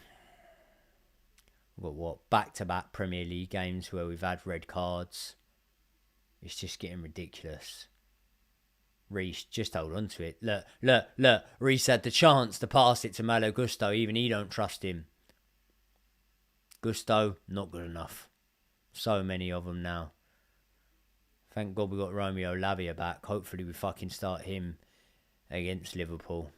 We've got what? Back-to-back Premier League games where we've had red cards. It's just getting ridiculous. Reece, just hold on to it. Look. Reece had the chance to pass it to Malo Gusto. Even he don't trust him. Gusto, not good enough. So many of them now. Thank God we got Romeo Lavia back. Hopefully we fucking start him against Liverpool.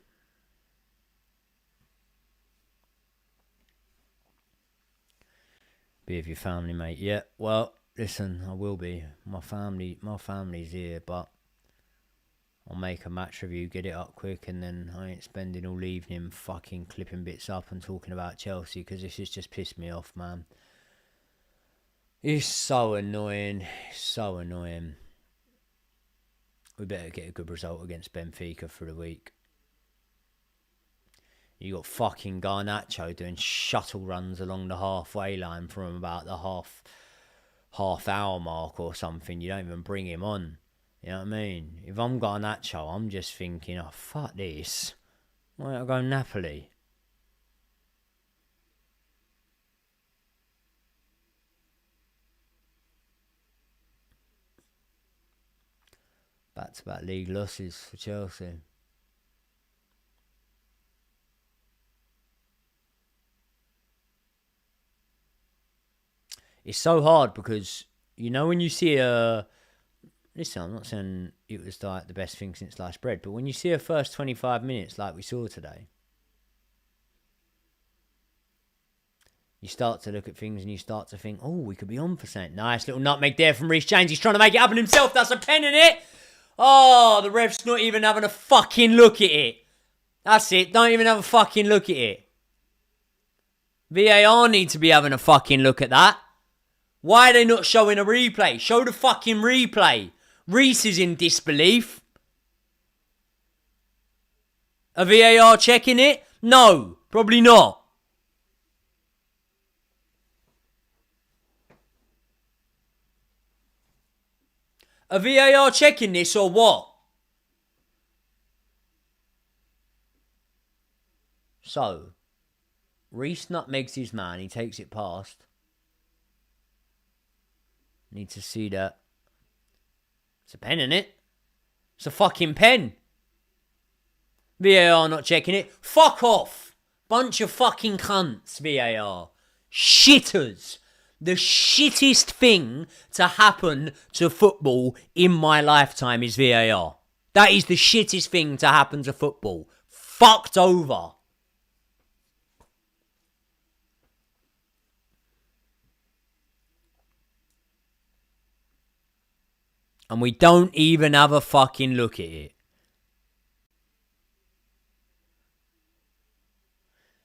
Be with your family, mate. Yeah, well, listen, I will be. My family's here, but I'll make a match review, get it up quick, and then I ain't spending all evening fucking clipping bits up and talking about Chelsea, because this has just pissed me off, man. It's so annoying. So annoying. We better get a good result against Benfica for the week. You got fucking Garnacho doing shuttle runs along the halfway line from about the half hour mark or something. You don't even bring him on. You know what I mean? If I'm Garnacho, I'm just thinking, oh, fuck this. Why don't I go Napoli? Back-to-back league losses for Chelsea. It's so hard because, you know, when you see a... Listen, I'm not saying it was like the best thing since sliced bread, but when you see a first 25 minutes like we saw today, you start to look at things and you start to think, oh, we could be on for something. Nice little nutmeg there from Reece James. He's trying to make it happen himself. That's a pen in it. Oh, the ref's not even having a fucking look at it. That's it. Don't even have a fucking look at it. VAR need to be having a fucking look at that. Why are they not showing a replay? Show the fucking replay. Reece is in disbelief. A VAR checking it? No, probably not. A VAR checking this or what? So, Reece nutmegs his man. He takes it past. Need to see that. It's a pen, isn't it? It's a fucking pen. VAR not checking it. Fuck off. Bunch of fucking cunts, VAR. Shitters. The shittest thing to happen to football in my lifetime is VAR. That is the shittest thing to happen to football. Fucked over. And we don't even have a fucking look at it.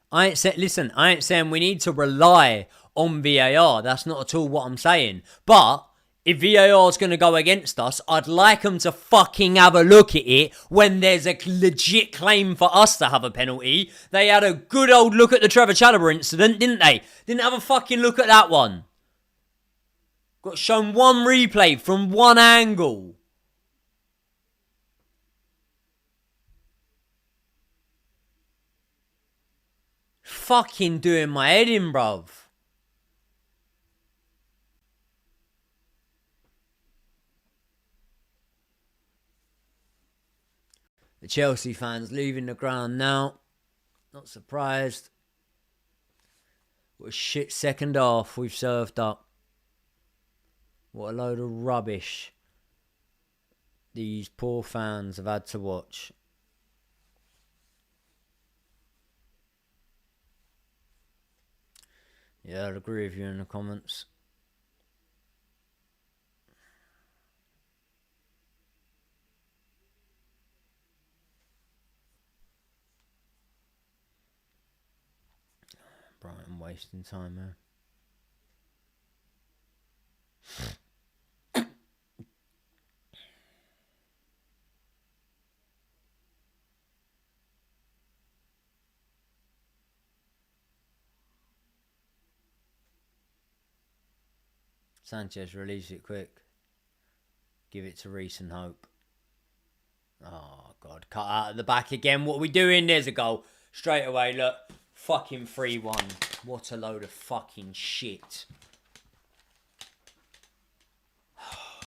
I ain't saying we need to rely on VAR. That's not at all what I'm saying. But if VAR is going to go against us, I'd like them to fucking have a look at it when there's a legit claim for us to have a penalty. They had a good old look at the Trevor Chalobah incident, didn't they? Didn't have a fucking look at that one. Got shown one replay from one angle. Fucking doing my head in, bruv. The Chelsea fans leaving the ground now. Not surprised. What a shit second half we've served up. What a load of rubbish these poor fans have had to watch. Yeah, I'd agree with you in the comments. Brighton wasting time there. Sanchez, release it quick. Give it to Reece and Hope. Oh, God. Cut out at the back again. What are we doing? There's a goal. Straight away, look. Fucking 3-1. What a load of fucking shit.